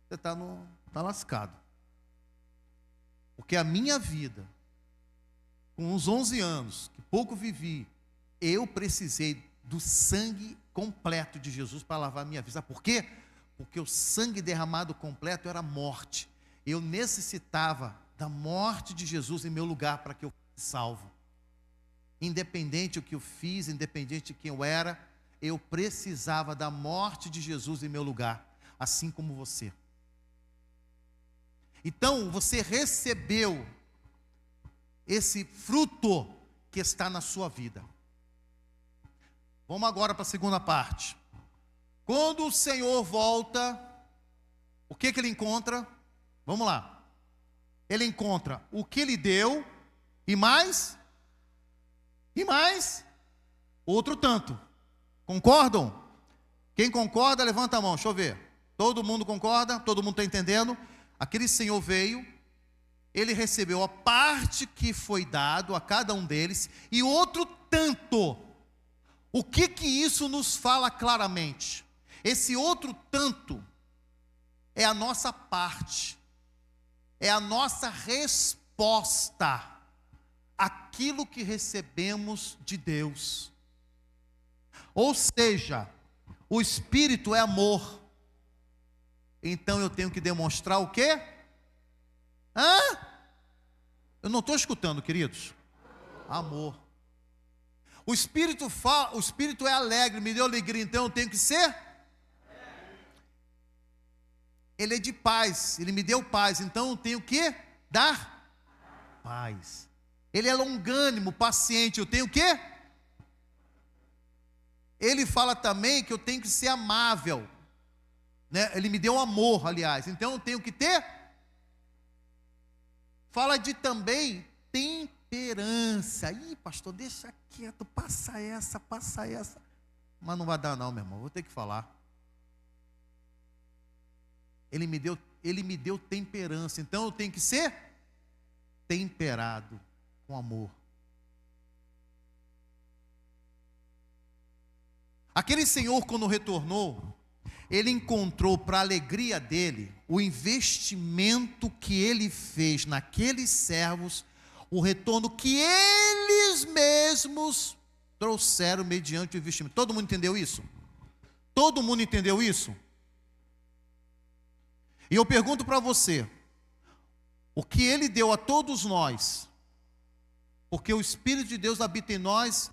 você está lascado. Porque a minha vida, com uns 11 anos, que pouco vivi, eu precisei do sangue completo de Jesus para lavar a minha vida. Sabe por quê? Porque o sangue derramado completo era morte. Eu necessitava da morte de Jesus em meu lugar para que eu fosse salvo. Independente do que eu fiz, independente de quem eu era, eu precisava da morte de Jesus em meu lugar, assim como você. Então, você recebeu esse fruto que está na sua vida. Vamos agora para a segunda parte. Quando o Senhor volta, o que ele encontra? Vamos lá. Ele encontra o que ele deu e mais outro tanto. Concordam? Quem concorda, levanta a mão, deixa eu ver. Todo mundo concorda? Todo mundo está entendendo? Aquele Senhor veio, ele recebeu a parte que foi dado a cada um deles e outro tanto. O que isso nos fala claramente? Esse outro tanto é a nossa parte, é a nossa resposta aquilo que recebemos de Deus. Ou seja, o Espírito é amor. Então eu tenho que demonstrar o quê? Eu não estou escutando, queridos. Amor. O Espírito é alegre, me deu alegria, então eu tenho que ser? Ele é de paz, ele me deu paz, então eu tenho que dar paz. Ele é longânimo, paciente, eu tenho que? Ele fala também que eu tenho que ser amável, né? Ele me deu amor, aliás, então eu tenho que ter? Fala de também temperança. Ih, pastor, deixa quieto, passa essa. Mas não vai dar não, meu irmão, vou ter que falar. Ele me deu temperança, então eu tenho que ser temperado com amor. Aquele senhor, quando retornou, ele encontrou para a alegria dele o investimento que ele fez naqueles servos, o retorno que eles mesmos trouxeram mediante o investimento. Todo mundo entendeu isso? Todo mundo entendeu isso? E eu pergunto para você, o que ele deu a todos nós, porque o Espírito de Deus habita em nós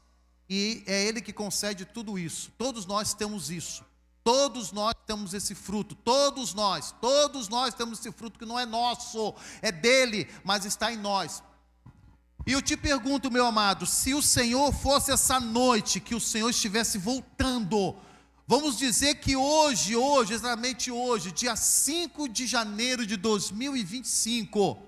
e é ele que concede tudo isso. Todos nós temos isso. Todos nós temos esse fruto, todos nós temos esse fruto que não é nosso, é dele, mas está em nós. E eu te pergunto, meu amado, se o Senhor fosse essa noite, que o Senhor estivesse voltando, vamos dizer que hoje, exatamente hoje, dia 5 de janeiro de 2025,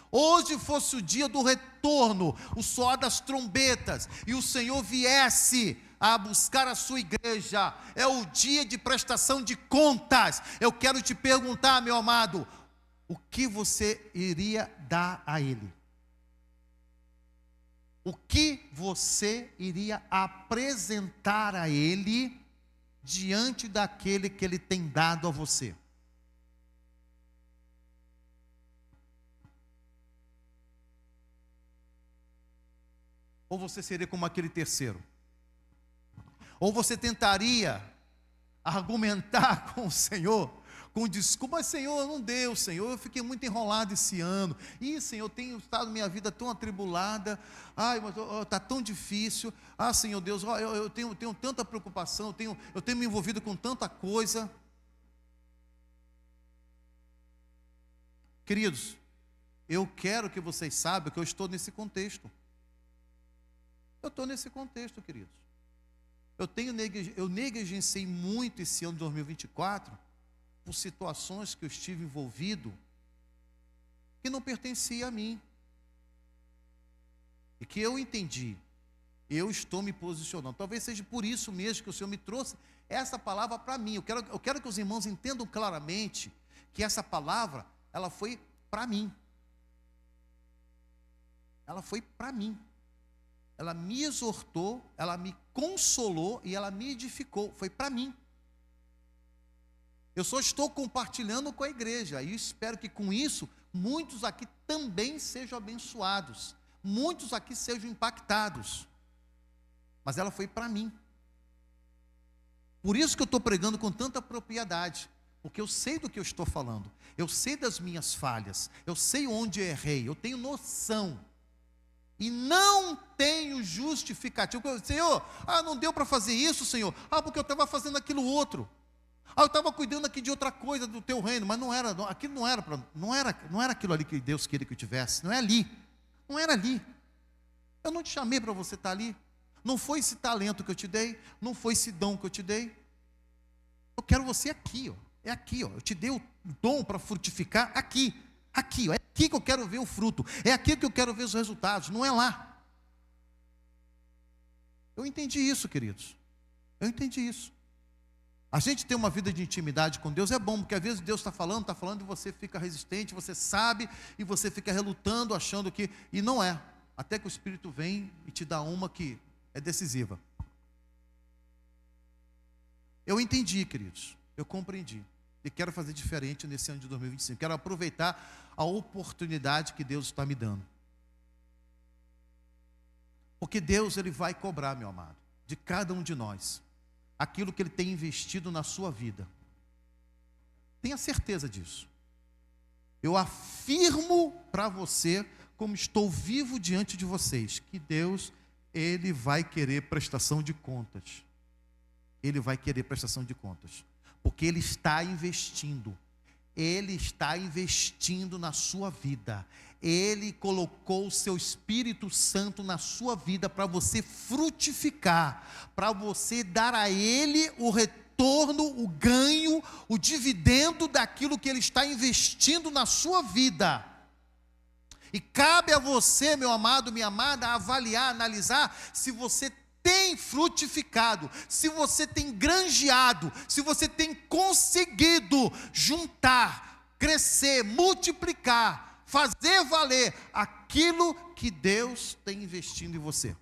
hoje fosse o dia do retorno, o soar das trombetas, e o Senhor viesse a buscar a sua igreja, é o dia de prestação de contas. Eu quero te perguntar, meu amado, o que você iria dar a Ele? O que você iria apresentar a Ele diante daquele que Ele tem dado a você? Ou você seria como aquele terceiro? Ou você tentaria argumentar com o Senhor, com desculpa, mas Senhor, não deu, Senhor, eu fiquei muito enrolado esse ano, e Senhor, eu tenho estado minha vida tão atribulada, ai, mas está tão difícil, Senhor Deus, eu tenho tanta preocupação, eu tenho me envolvido com tanta coisa. Queridos, eu quero que vocês saibam que eu estou nesse contexto. Eu estou nesse contexto, queridos. Eu negligenciei muito esse ano de 2024 por situações que eu estive envolvido que não pertencia a mim. E que eu entendi. Eu estou me posicionando. Talvez seja por isso mesmo que o Senhor me trouxe essa palavra para mim. Eu quero que os irmãos entendam claramente que essa palavra, ela foi para mim. Ela foi para mim. Ela me exortou, ela me consolou e ela me edificou. Foi para mim. Eu só estou compartilhando com a igreja e espero que com isso muitos aqui também sejam abençoados. Muitos aqui sejam impactados. Mas ela foi para mim. Por isso que eu estou pregando com tanta propriedade. Porque eu sei do que eu estou falando. Eu sei das minhas falhas. Eu sei onde eu errei. Eu tenho noção. E não tenho justificativo. Senhor, não deu para fazer isso, Senhor. Porque eu estava fazendo aquilo outro. Eu estava cuidando aqui de outra coisa do teu reino, mas aquilo não era aquilo ali que Deus queria que eu tivesse. Não é ali. Não era ali. Eu não te chamei para você estar ali. Não foi esse talento que eu te dei, não foi esse dom que eu te dei. Eu quero você aqui, ó. É aqui, ó. Eu te dei o dom para frutificar aqui. Aqui, ó, é aqui que eu quero ver o fruto, é aqui que eu quero ver os resultados, não é lá. Eu entendi isso, queridos. Eu entendi isso. A gente ter uma vida de intimidade com Deus é bom, porque às vezes Deus está falando e você fica resistente, você sabe, e você fica relutando, achando que, e não é. Até que o Espírito vem e te dá uma que é decisiva. Eu entendi, queridos, eu compreendi. E quero fazer diferente nesse ano de 2025. Quero aproveitar a oportunidade que Deus está me dando. Porque Deus, Ele vai cobrar, meu amado, de cada um de nós, aquilo que Ele tem investido na sua vida. Tenha certeza disso. Eu afirmo para você, como estou vivo diante de vocês, que Deus, Ele vai querer prestação de contas. Ele vai querer prestação de contas. Porque Ele está investindo. Ele está investindo na sua vida. Ele colocou o seu Espírito Santo na sua vida para você frutificar, para você dar a Ele o retorno, o ganho, o dividendo daquilo que Ele está investindo na sua vida. E cabe a você, meu amado, minha amada, avaliar, analisar se você tem frutificado, se você tem granjeado, se você tem conseguido juntar, crescer, multiplicar, fazer valer aquilo que Deus tem investido em você.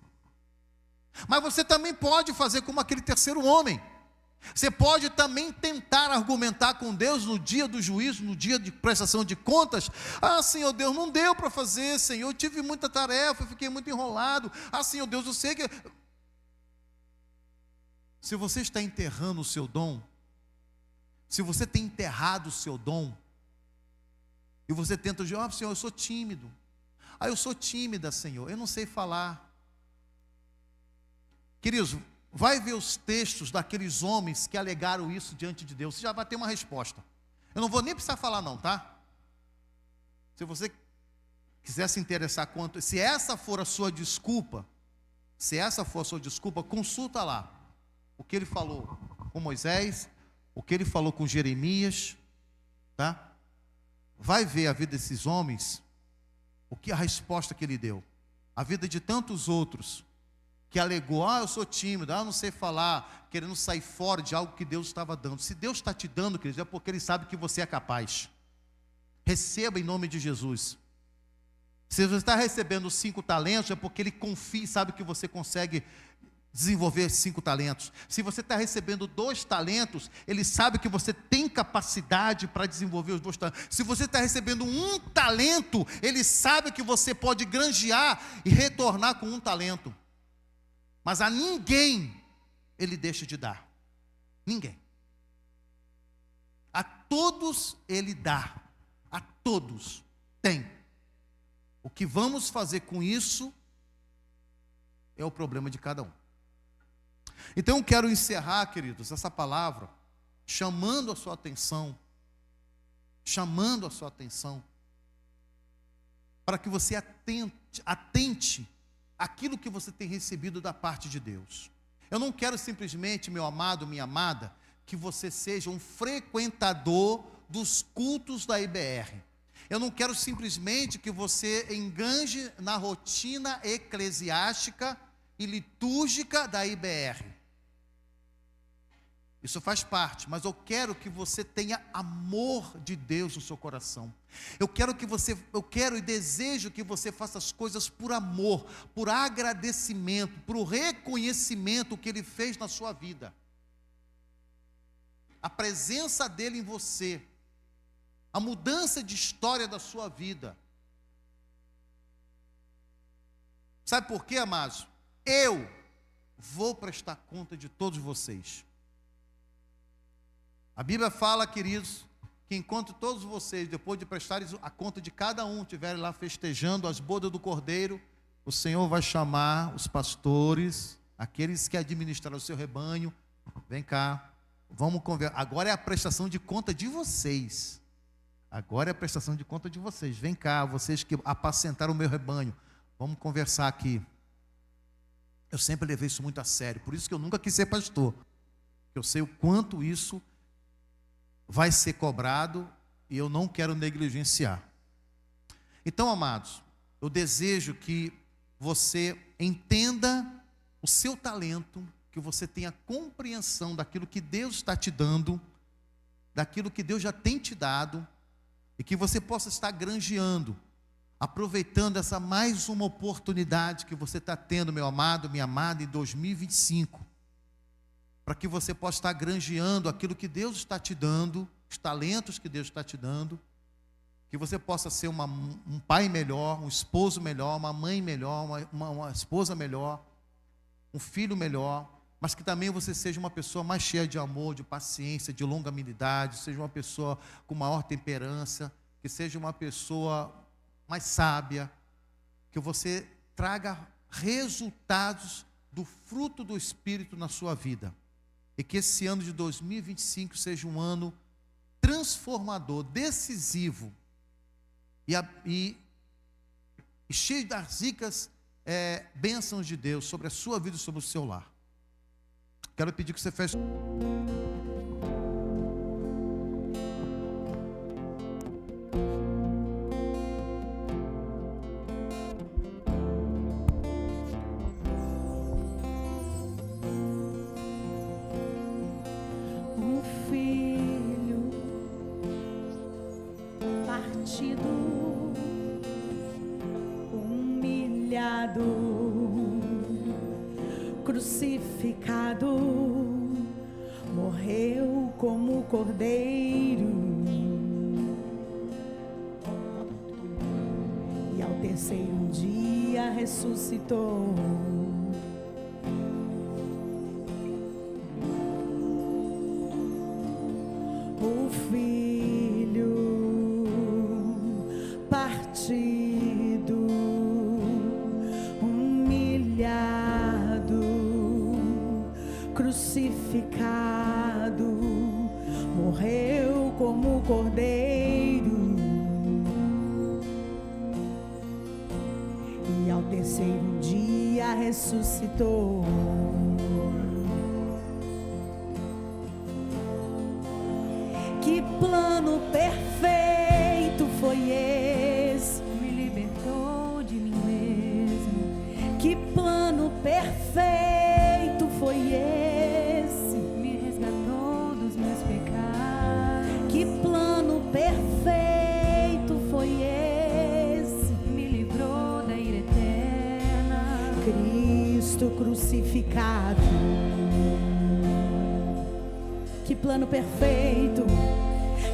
Mas você também pode fazer como aquele terceiro homem. Você pode também tentar argumentar com Deus no dia do juízo, no dia de prestação de contas. Ah, Senhor Deus, não deu para fazer, Senhor, eu tive muita tarefa, eu fiquei muito enrolado. Ah, Senhor Deus, eu sei que... Se você está enterrando o seu dom, se você tem enterrado o seu dom, e você tenta dizer, ah, Senhor, eu sou tímido. Ah, eu sou tímida, Senhor, eu não sei falar. Queridos, vai ver os textos daqueles homens que alegaram isso diante de Deus, você já vai ter uma resposta. Eu não vou nem precisar falar não, tá? Se você quiser se interessar quanto, se essa for a sua desculpa, consulta lá. O que ele falou com Moisés, o que ele falou com Jeremias, tá? Vai ver a vida desses homens, a resposta que ele deu. A vida de tantos outros, que alegou, ah, eu sou tímido, ah, eu não sei falar, querendo sair fora de algo que Deus estava dando. Se Deus está te dando, queridos, é porque Ele sabe que você é capaz. Receba em nome de Jesus. Se você está recebendo 5 talentos, é porque Ele confia e sabe que você consegue desenvolver 5 talentos. Se você está recebendo 2 talentos, Ele sabe que você tem capacidade para desenvolver os 2 talentos. Se você está recebendo 1 talento, Ele sabe que você pode granjear e retornar com 1 talento. Mas a ninguém Ele deixa de dar. Ninguém. A todos Ele dá. A todos tem. O que vamos fazer com isso é o problema de cada um. Então eu quero encerrar, queridos, essa palavra chamando a sua atenção para que você atente àquilo que você tem recebido da parte de Deus. Eu não quero simplesmente, meu amado, minha amada, que você seja um frequentador dos cultos da IBR. Eu não quero simplesmente que você enganje na rotina eclesiástica e litúrgica da IBR. Isso faz parte, mas eu quero que você tenha amor de Deus no seu coração. Eu quero e desejo que você faça as coisas por amor, por agradecimento, por reconhecimento que Ele fez na sua vida. A presença dEle em você, a mudança de história da sua vida. Sabe por quê, amados? Eu vou prestar conta de todos vocês. A Bíblia fala, queridos, que enquanto todos vocês, depois de prestarem a conta de cada um, estiverem lá festejando as bodas do Cordeiro, o Senhor vai chamar os pastores, aqueles que administram o seu rebanho, vem cá, vamos conversar. Agora é a prestação de conta de vocês. Vem cá, vocês que apacentaram o meu rebanho, vamos conversar aqui. Eu sempre levei isso muito a sério, por isso que eu nunca quis ser pastor. Eu sei o quanto isso vai ser cobrado e eu não quero negligenciar. Então, amados, eu desejo que você entenda o seu talento, que você tenha compreensão daquilo que Deus está te dando, daquilo que Deus já tem te dado, e que você possa estar granjeando, aproveitando essa mais uma oportunidade que você está tendo, meu amado, minha amada, em 2025, para que você possa estar granjeando aquilo que Deus está te dando, os talentos que Deus está te dando, que você possa ser um pai melhor, um esposo melhor, uma mãe melhor, uma esposa melhor, um filho melhor, mas que também você seja uma pessoa mais cheia de amor, de paciência, de longanimidade, seja uma pessoa com maior temperança, que seja uma pessoa mais sábia, que você traga resultados do fruto do Espírito na sua vida, e que esse ano de 2025 seja um ano transformador, decisivo, e cheio das ricas bênçãos de Deus sobre a sua vida e sobre o seu lar. Quero pedir que você feche. Um filho partido, humilhado, crucificado, morreu como cordeiro, e ao terceiro dia ressuscitou. O filho partido, humilhado, crucificado, morreu como cordeiro, e ao terceiro dia ressuscitou. Que plano perfeito foi esse? Me libertou de mim mesmo. Que plano perfeito foi esse? Me resgatou dos meus pecados. Que plano perfeito foi esse? Me livrou da ira eterna. Cristo crucificado. Que plano perfeito,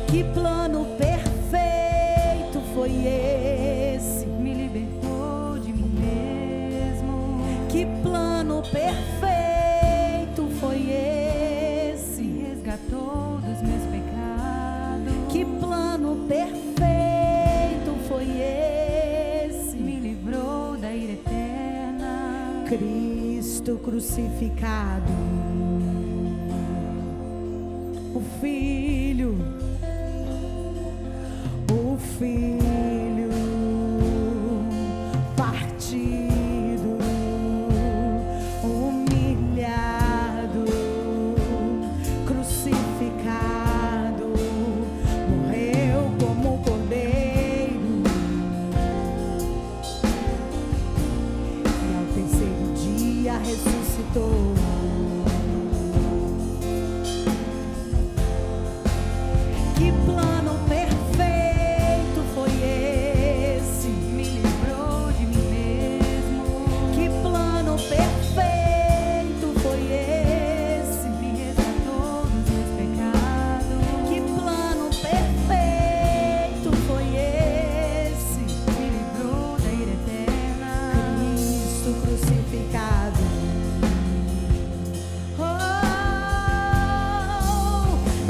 que plano perfeito foi esse? Me libertou de mim mesmo. Que plano perfeito foi esse? Me resgatou dos meus pecados. Que plano perfeito foi esse? Me livrou da ira eterna. Cristo crucificado. O filho partido, humilhado, crucificado, morreu como cordeiro, e ao terceiro dia ressuscitou. Que plano perfeito foi esse? Me livrou de mim mesmo. Que plano perfeito foi esse? Me resgatou dos meus pecados. Que plano perfeito foi esse? Me livrou da ira eterna. Cristo crucificado. Oh,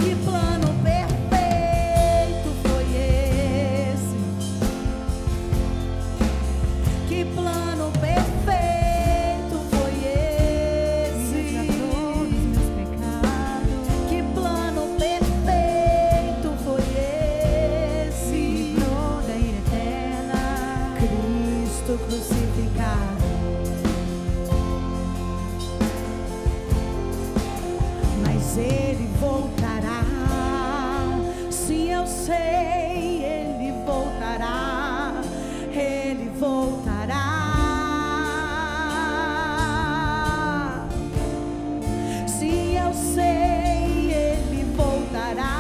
que plano perfeito foi esse? Que plano perfeito foi Me esse? resgatou dos meus pecados. Que plano perfeito foi esse? Me livrou da ira eterna. Cristo crucificado. Mas ele voltará. Sim, eu sei, ele voltará. Ele voltará. Sim, eu sei, ele voltará.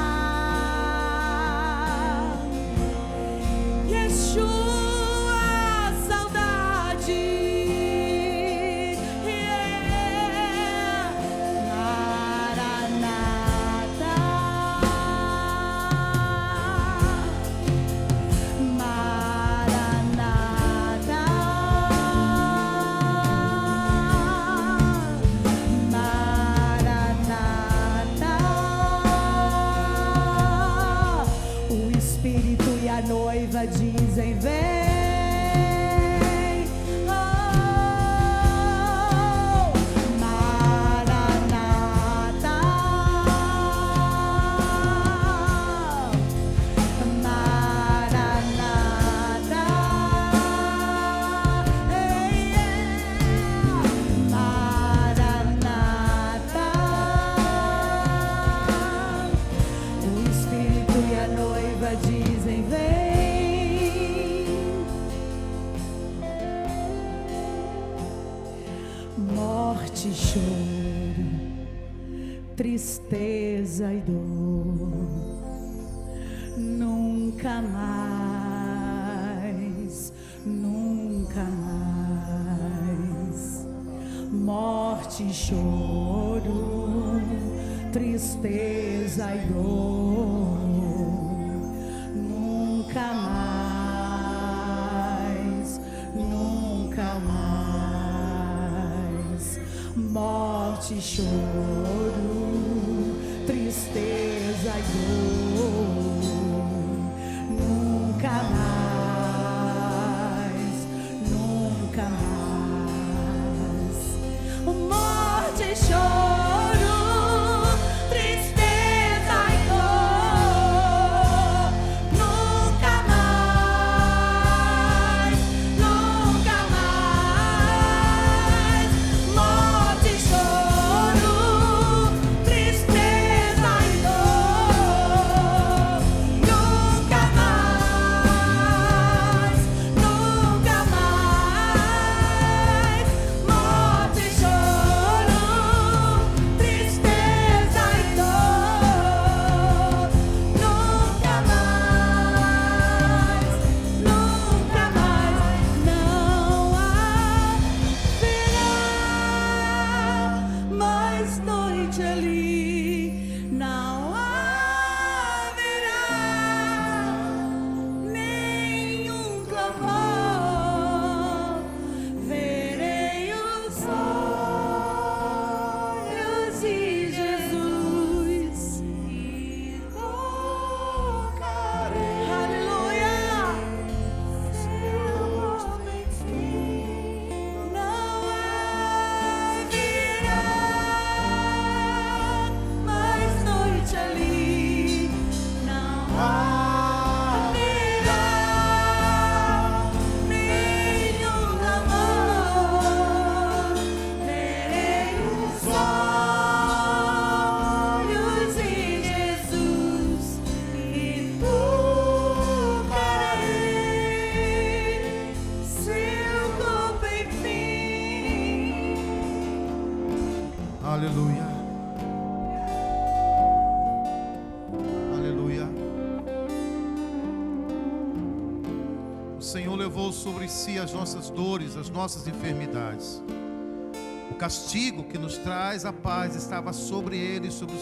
Yeshua, saudade. Yeah. Maranata. noiva dizem vem. Dizem vem, morte, choro, tristeza e dor, nunca mais, nunca mais. Morte, choro, tristeza e dor, nunca mais, nunca mais. Morte, choro, tristeza e dor, nunca mais, nunca mais. Morte, choro, tristeza e dor, nunca mais, nunca mais. Morte, choro, tristeza e dor, nunca mais, nunca mais. Morte, choro, tristeza e dor, nunca mais, nunca mais. Não haverá mais noite ali, não haverá nenhum clamor. Verei os olhos de Jesus e tocarei. Aleluia! Seu homem não haverá mais noite ali, não haverá nenhum amor. Verei os olhos de Jesus e tocarei seu corpo, enfim. Aleluia. Aleluia. O Senhor levou sobre si as nossas dores, as nossas enfermidades. O castigo que nos traz a paz estava sobre ele, sobre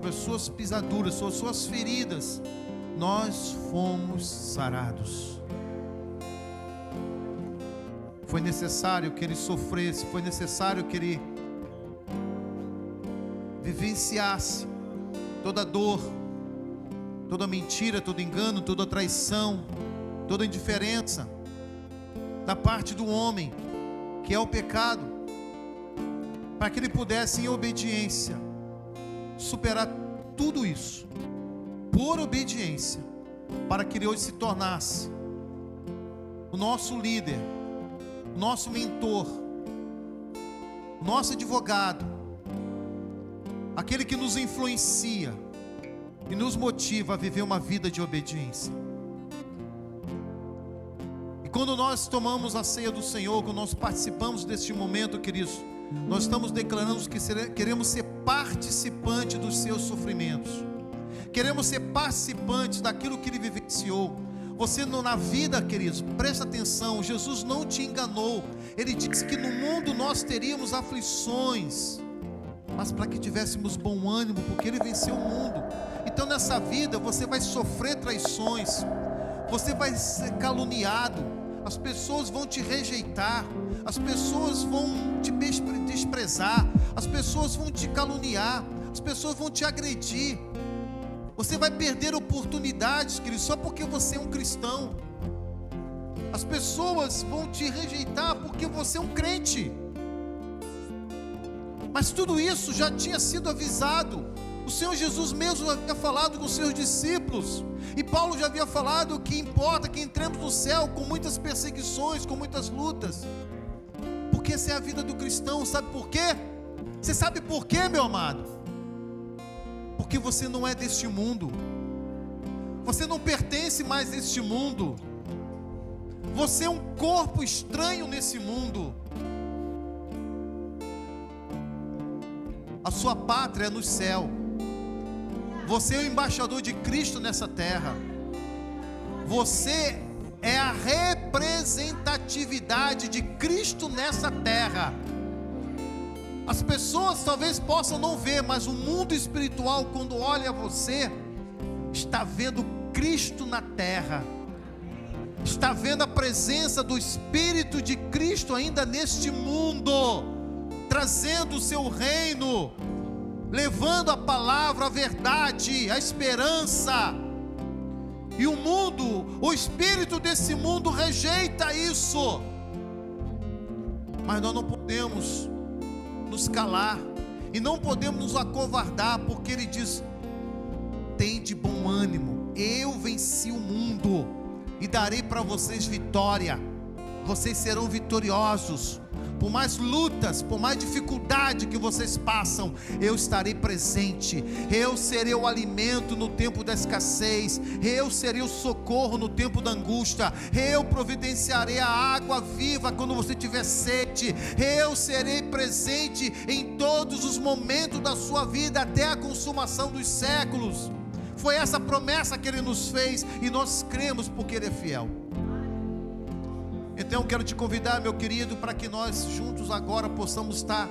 as suas pisaduras, sobre as suas feridas. Nós fomos sarados. Foi necessário que ele sofresse, foi necessário que ele vivenciasse toda dor, toda mentira, todo engano, toda traição, toda indiferença da parte do homem, que é o pecado, para que ele pudesse, em obediência, superar tudo isso, por obediência, para que ele hoje se tornasse o nosso líder, o nosso mentor, o nosso advogado, aquele que nos influencia e nos motiva a viver uma vida de obediência. E quando nós tomamos a ceia do Senhor, quando nós participamos deste momento, queridos, nós estamos declarando que queremos ser participantes dos seus sofrimentos, queremos ser participantes daquilo que ele vivenciou. Você na vida, queridos, presta atenção, Jesus não te enganou. Ele disse que no mundo nós teríamos aflições, mas para que tivéssemos bom ânimo, porque ele venceu o mundo. Então nessa vida você vai sofrer traições, você vai ser caluniado, as pessoas vão te rejeitar, as pessoas vão te desprezar, as pessoas vão te caluniar, as pessoas vão te agredir. Você vai perder oportunidades, querido, só porque você é um cristão. As pessoas vão te rejeitar porque você é um crente. Mas tudo isso já tinha sido avisado. O Senhor Jesus mesmo havia falado com os seus discípulos. E Paulo já havia falado que importa que entremos no céu com muitas perseguições, com muitas lutas. Porque essa é a vida do cristão. Sabe por quê? Você sabe por quê, meu amado? Porque você não é deste mundo. Você não pertence mais a este mundo. Você é um corpo estranho nesse mundo. A sua pátria é no céu. Você é o embaixador de Cristo nessa terra. Você é a representatividade de Cristo nessa terra. As pessoas talvez possam não ver, mas o mundo espiritual, quando olha você, está vendo Cristo na terra. Está vendo a presença do Espírito de Cristo ainda neste mundo, trazendo o seu reino, levando a palavra, a verdade, a esperança. E o mundo, o espírito desse mundo rejeita isso. Mas nós não podemos nos calar e não podemos nos acovardar, porque ele diz: tem de bom ânimo, eu venci o mundo e darei para vocês vitória. Vocês serão vitoriosos. Por mais lutas, por mais dificuldade que vocês passam, eu estarei presente. Eu serei o alimento no tempo da escassez. Eu serei o socorro no tempo da angústia. Eu providenciarei a água viva quando você tiver sede. Eu serei presente em todos os momentos da sua vida, até a consumação dos séculos. Foi essa promessa que ele nos fez, e nós cremos porque ele é fiel. Então eu quero te convidar, meu querido, para que nós juntos agora possamos estar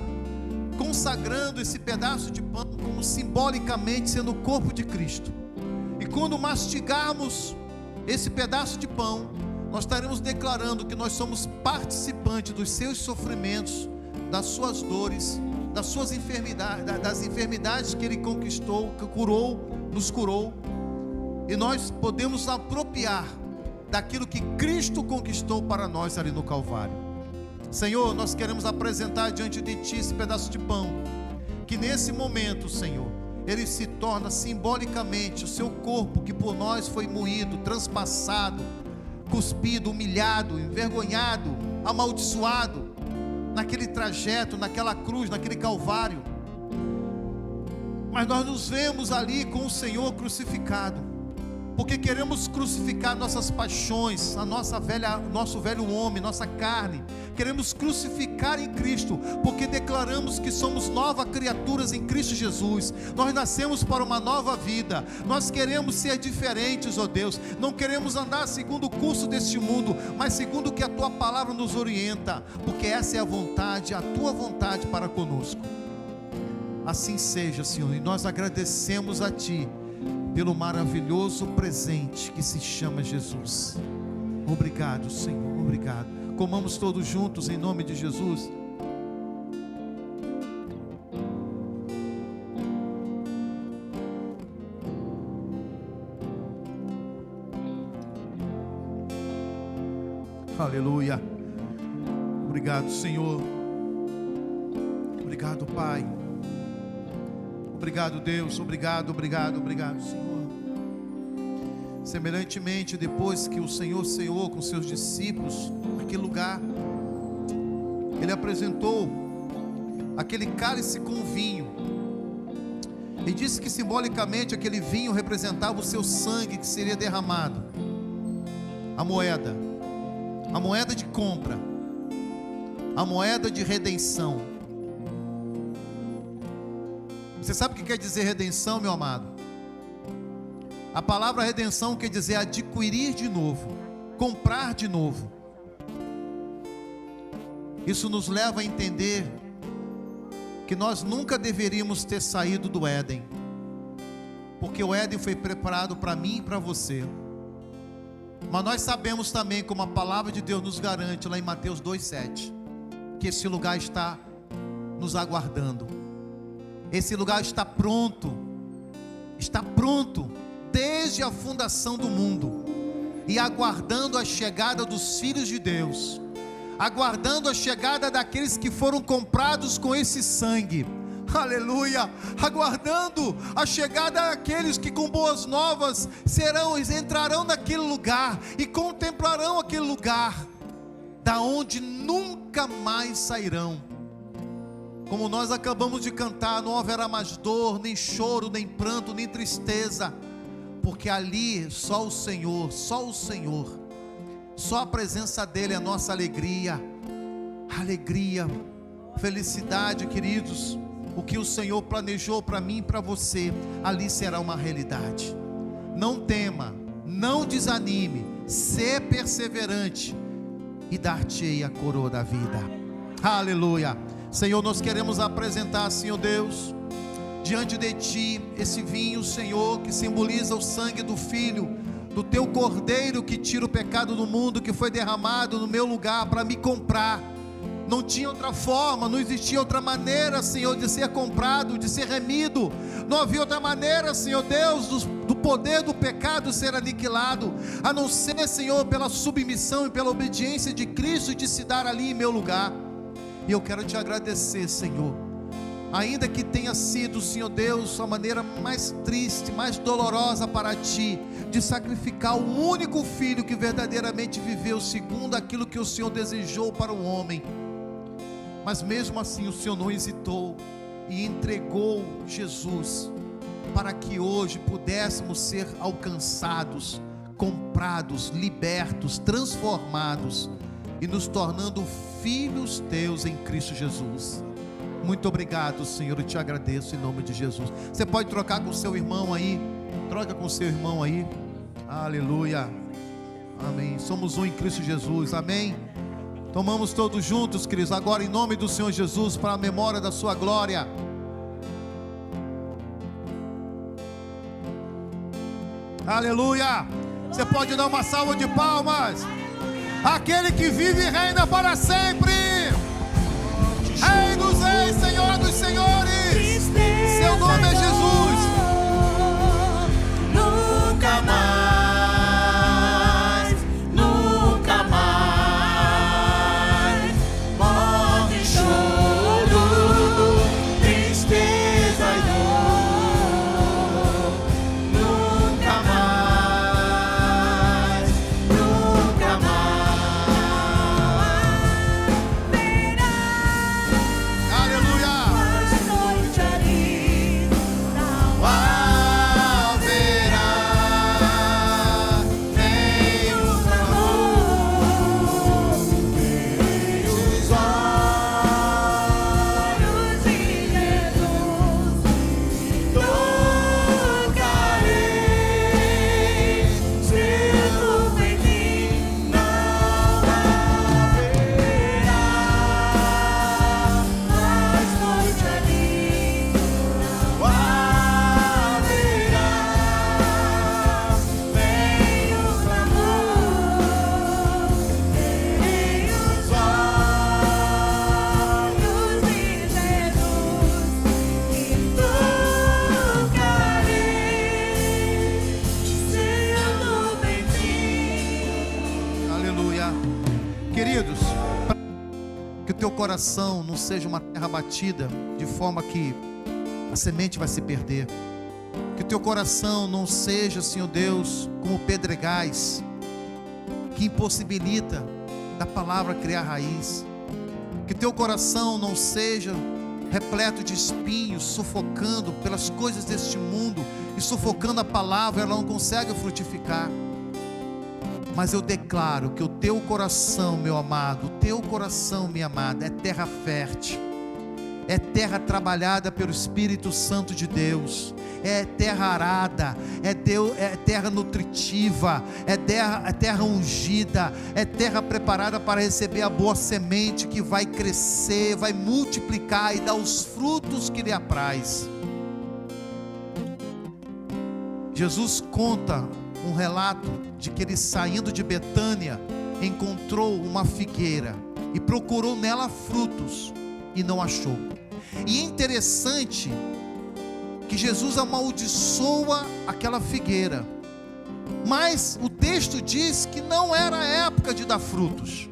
consagrando esse pedaço de pão como simbolicamente sendo o corpo de Cristo. E quando mastigarmos esse pedaço de pão, nós estaremos declarando que nós somos participantes dos seus sofrimentos, das suas dores, das suas enfermidades, das enfermidades que ele conquistou, que curou, nos curou. E nós podemos apropriar daquilo que Cristo conquistou para nós ali no Calvário. Senhor, nós queremos apresentar diante de Ti esse pedaço de pão, que nesse momento, Senhor, ele se torna simbolicamente o Seu corpo, que por nós foi moído, transpassado, cuspido, humilhado, envergonhado, amaldiçoado, naquele trajeto, naquela cruz, naquele Calvário. Mas nós nos vemos ali com o Senhor crucificado, porque queremos crucificar nossas paixões, nosso velho homem, nossa carne. Queremos crucificar em Cristo, porque declaramos que somos novas criaturas em Cristo Jesus. Nós nascemos para uma nova vida. Nós queremos ser diferentes, ó Deus. Não queremos andar segundo o curso deste mundo, mas segundo o que a Tua palavra nos orienta, porque essa é a vontade, a Tua vontade para conosco. Assim seja, Senhor, e nós agradecemos a Ti pelo maravilhoso presente que se chama Jesus. Obrigado, Senhor, obrigado. Comamos todos juntos em nome de Jesus. Aleluia. Obrigado, Senhor. Obrigado, Pai. Obrigado, Deus, obrigado, Senhor. Semelhantemente, depois que o Senhor ceou com seus discípulos naquele lugar, Ele apresentou aquele cálice com vinho, e disse que simbolicamente aquele vinho representava o seu sangue que seria derramado. A moeda de compra, a moeda de redenção. Você sabe o que quer dizer redenção, meu amado? A palavra redenção quer dizer adquirir de novo, comprar de novo. Isso nos leva a entender que nós nunca deveríamos ter saído do Éden, porque o Éden foi preparado para mim e para você. Mas nós sabemos também, como a palavra de Deus nos garante lá em Mateus 2,7, que esse lugar está nos aguardando. Esse lugar está pronto desde a fundação do mundo, e aguardando a chegada dos filhos de Deus, aguardando a chegada daqueles que foram comprados com esse sangue, aleluia, aguardando a chegada daqueles que com boas novas entrarão naquele lugar e contemplarão aquele lugar, da onde nunca mais sairão. Como nós acabamos de cantar, não haverá mais dor, nem choro, nem pranto, nem tristeza, porque ali só o Senhor, só a presença dEle é a nossa alegria, felicidade, queridos. O que o Senhor planejou para mim e para você, ali será uma realidade. Não tema, não desanime, sê perseverante, e dar-te-ei a coroa da vida. Aleluia. Senhor, nós queremos apresentar, Senhor Deus, diante de Ti, esse vinho, Senhor, que simboliza o sangue do Filho, do Teu Cordeiro, que tira o pecado do mundo, que foi derramado no meu lugar, para me comprar. Não tinha outra forma, não existia outra maneira, Senhor, de ser comprado, de ser remido. Não havia outra maneira, Senhor Deus, do poder do pecado ser aniquilado, a não ser, Senhor, pela submissão e pela obediência de Cristo, de se dar ali em meu lugar. E eu quero te agradecer, Senhor, ainda que tenha sido, Senhor Deus, a maneira mais triste, mais dolorosa para Ti, de sacrificar o único filho que verdadeiramente viveu segundo aquilo que o Senhor desejou para o homem. Mas mesmo assim o Senhor não hesitou e entregou Jesus, para que hoje pudéssemos ser alcançados, comprados, libertos, transformados, e nos tornando filhos Teus em Cristo Jesus. Muito obrigado, Senhor, eu te agradeço em nome de Jesus. Você pode trocar com o seu irmão aí, troca com o seu irmão aí, aleluia, amém. Somos um em Cristo Jesus, amém. Tomamos todos juntos, queridos, agora em nome do Senhor Jesus, para a memória da sua glória. Aleluia. Você pode dar uma salva de palmas. Aquele que vive e reina para sempre, Rei dos reis, Senhor dos senhores, seu nome é Jesus. Nunca mais, nunca mais, morte, choro, tristeza e dor. Nunca mais, nunca mais. Aleluia. Mais noite ali, não haverá nenhum clamor, nem os olhos de Jesus tocarei, sendo em mim não haverá mais noite ali, não haverá nenhum clamor, nem os olhos de Jesus e tocarei, sendo bem-vindo. Aleluia. Queridos, que o teu coração não seja uma terra batida, de forma que a semente vai se perder. Que o teu coração não seja, Senhor Deus, como pedregais, que impossibilita da palavra criar raiz. Que teu coração não seja repleto de espinhos, sufocando pelas coisas deste mundo e sufocando a palavra, ela não consegue frutificar. Mas eu declaro que o teu coração, meu amado, o teu coração, minha amada, é terra fértil, é terra trabalhada pelo Espírito Santo de Deus, é terra arada, é terra nutritiva, é terra ungida, é terra preparada para receber a boa semente que vai crescer, vai multiplicar e dar os frutos que lhe apraz. Jesus conta um relato de que ele, saindo de Betânia, encontrou uma figueira e procurou nela frutos e não achou. E é interessante que Jesus amaldiçoa aquela figueira, Mas o texto diz que não era a época de dar frutos.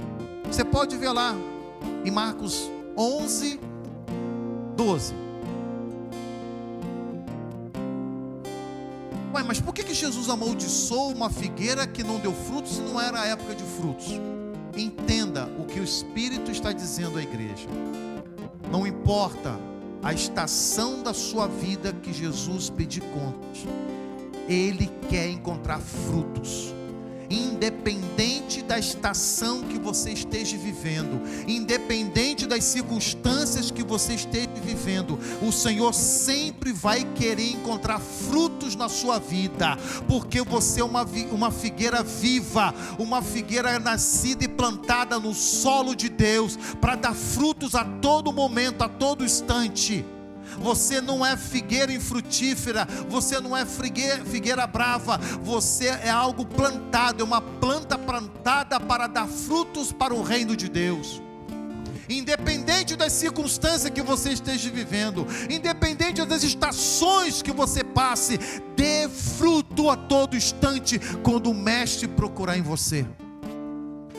Você pode ver lá em Marcos 11, 12. Ué, mas por que Jesus amaldiçoou uma figueira que não deu frutos se não era a época de frutos? Entenda o que o Espírito está dizendo à igreja. Não importa a estação da sua vida que Jesus pedir contas, Ele quer encontrar frutos. Independente da estação que você esteja vivendo, independente das circunstâncias que você esteja vivendo, o Senhor sempre vai querer encontrar frutos na sua vida, porque você é uma figueira viva, uma figueira nascida e plantada no solo de Deus, para dar frutos a todo momento, a todo instante. Você não é figueira infrutífera, você não é figueira brava, você é algo plantado, é uma planta plantada para dar frutos para o reino de Deus. Independente das circunstâncias que você esteja vivendo, independente das estações que você passe, dê fruto a todo instante quando o Mestre procurar em você.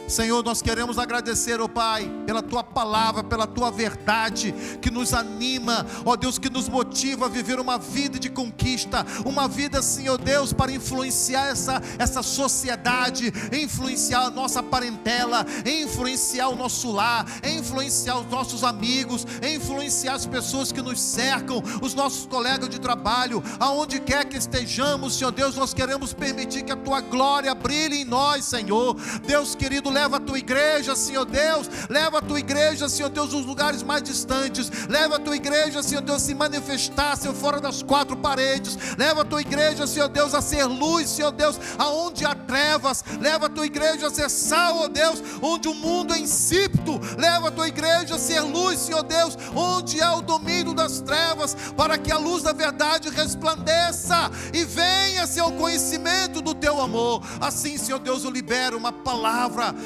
Senhor, nós queremos agradecer, ó Pai, pela Tua palavra, pela Tua verdade, que nos anima, ó Deus, que nos motiva a viver uma vida de conquista, uma vida, Senhor Deus, para influenciar essa sociedade, influenciar a nossa parentela, influenciar o nosso lar, influenciar os nossos amigos, influenciar as pessoas que nos cercam, os nossos colegas de trabalho, aonde quer que estejamos, Senhor Deus, nós queremos permitir que a Tua glória brilhe em nós, Senhor. Deus querido, leva a Tua igreja, Senhor Deus, leva a Tua igreja, Senhor Deus, nos lugares mais distantes, leva a Tua igreja, Senhor Deus, a se manifestar, Senhor, fora das quatro paredes, leva a Tua igreja, Senhor Deus, a ser luz, Senhor Deus, aonde há trevas, leva a Tua igreja a ser sal, ó Deus, onde o mundo é insípido, leva a Tua igreja a ser luz, Senhor Deus, onde há o domínio das trevas, para que a luz da verdade resplandeça e venha, Senhor, o conhecimento do Teu amor. Assim, Senhor Deus, eu libero uma palavra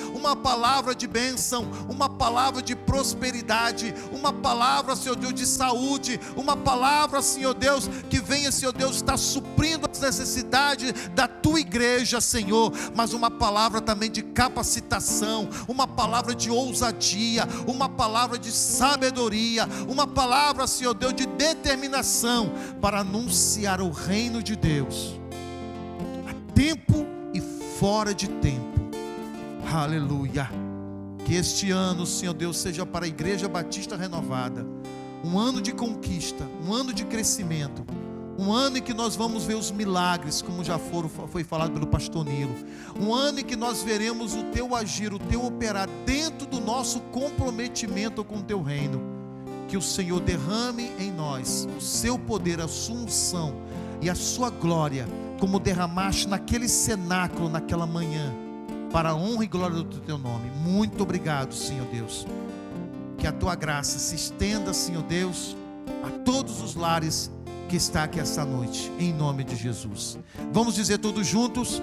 de bênção, uma palavra de prosperidade, uma palavra, Senhor Deus, de saúde, uma palavra, Senhor Deus, que venha, Senhor Deus, estar suprindo as necessidades da Tua igreja, Senhor, mas uma palavra também de capacitação, uma palavra de ousadia, uma palavra de sabedoria, uma palavra, Senhor Deus, de determinação, para anunciar o reino de Deus, a tempo e fora de tempo. Aleluia. Que este ano, Senhor Deus, seja para a Igreja Batista Renovada um ano de conquista, um ano de crescimento, um ano em que nós vamos ver os milagres, como já foi falado pelo pastor Nilo, um ano em que nós veremos o Teu agir, o Teu operar dentro do nosso comprometimento com o Teu reino. Que o Senhor derrame em nós o Seu poder, a Sua unção e a Sua glória, como derramaste naquele cenáculo, naquela manhã, para a honra e glória do Teu nome. Muito obrigado, Senhor Deus. Que a Tua graça se estenda, Senhor Deus, a todos os lares que está aqui esta noite, em nome de Jesus. Vamos dizer todos juntos: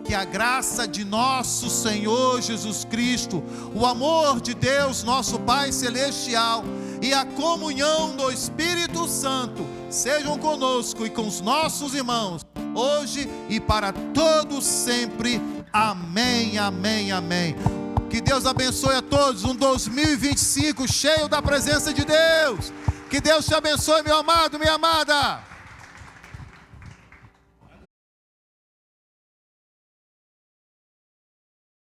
que a graça de nosso Senhor Jesus Cristo, o amor de Deus, nosso Pai Celestial, e a comunhão do Espírito Santo sejam conosco e com os nossos irmãos, hoje e para todos sempre. Amém, amém, amém. Que Deus abençoe a todos, um 2025 cheio da presença de Deus. Que Deus te abençoe, meu amado, minha amada.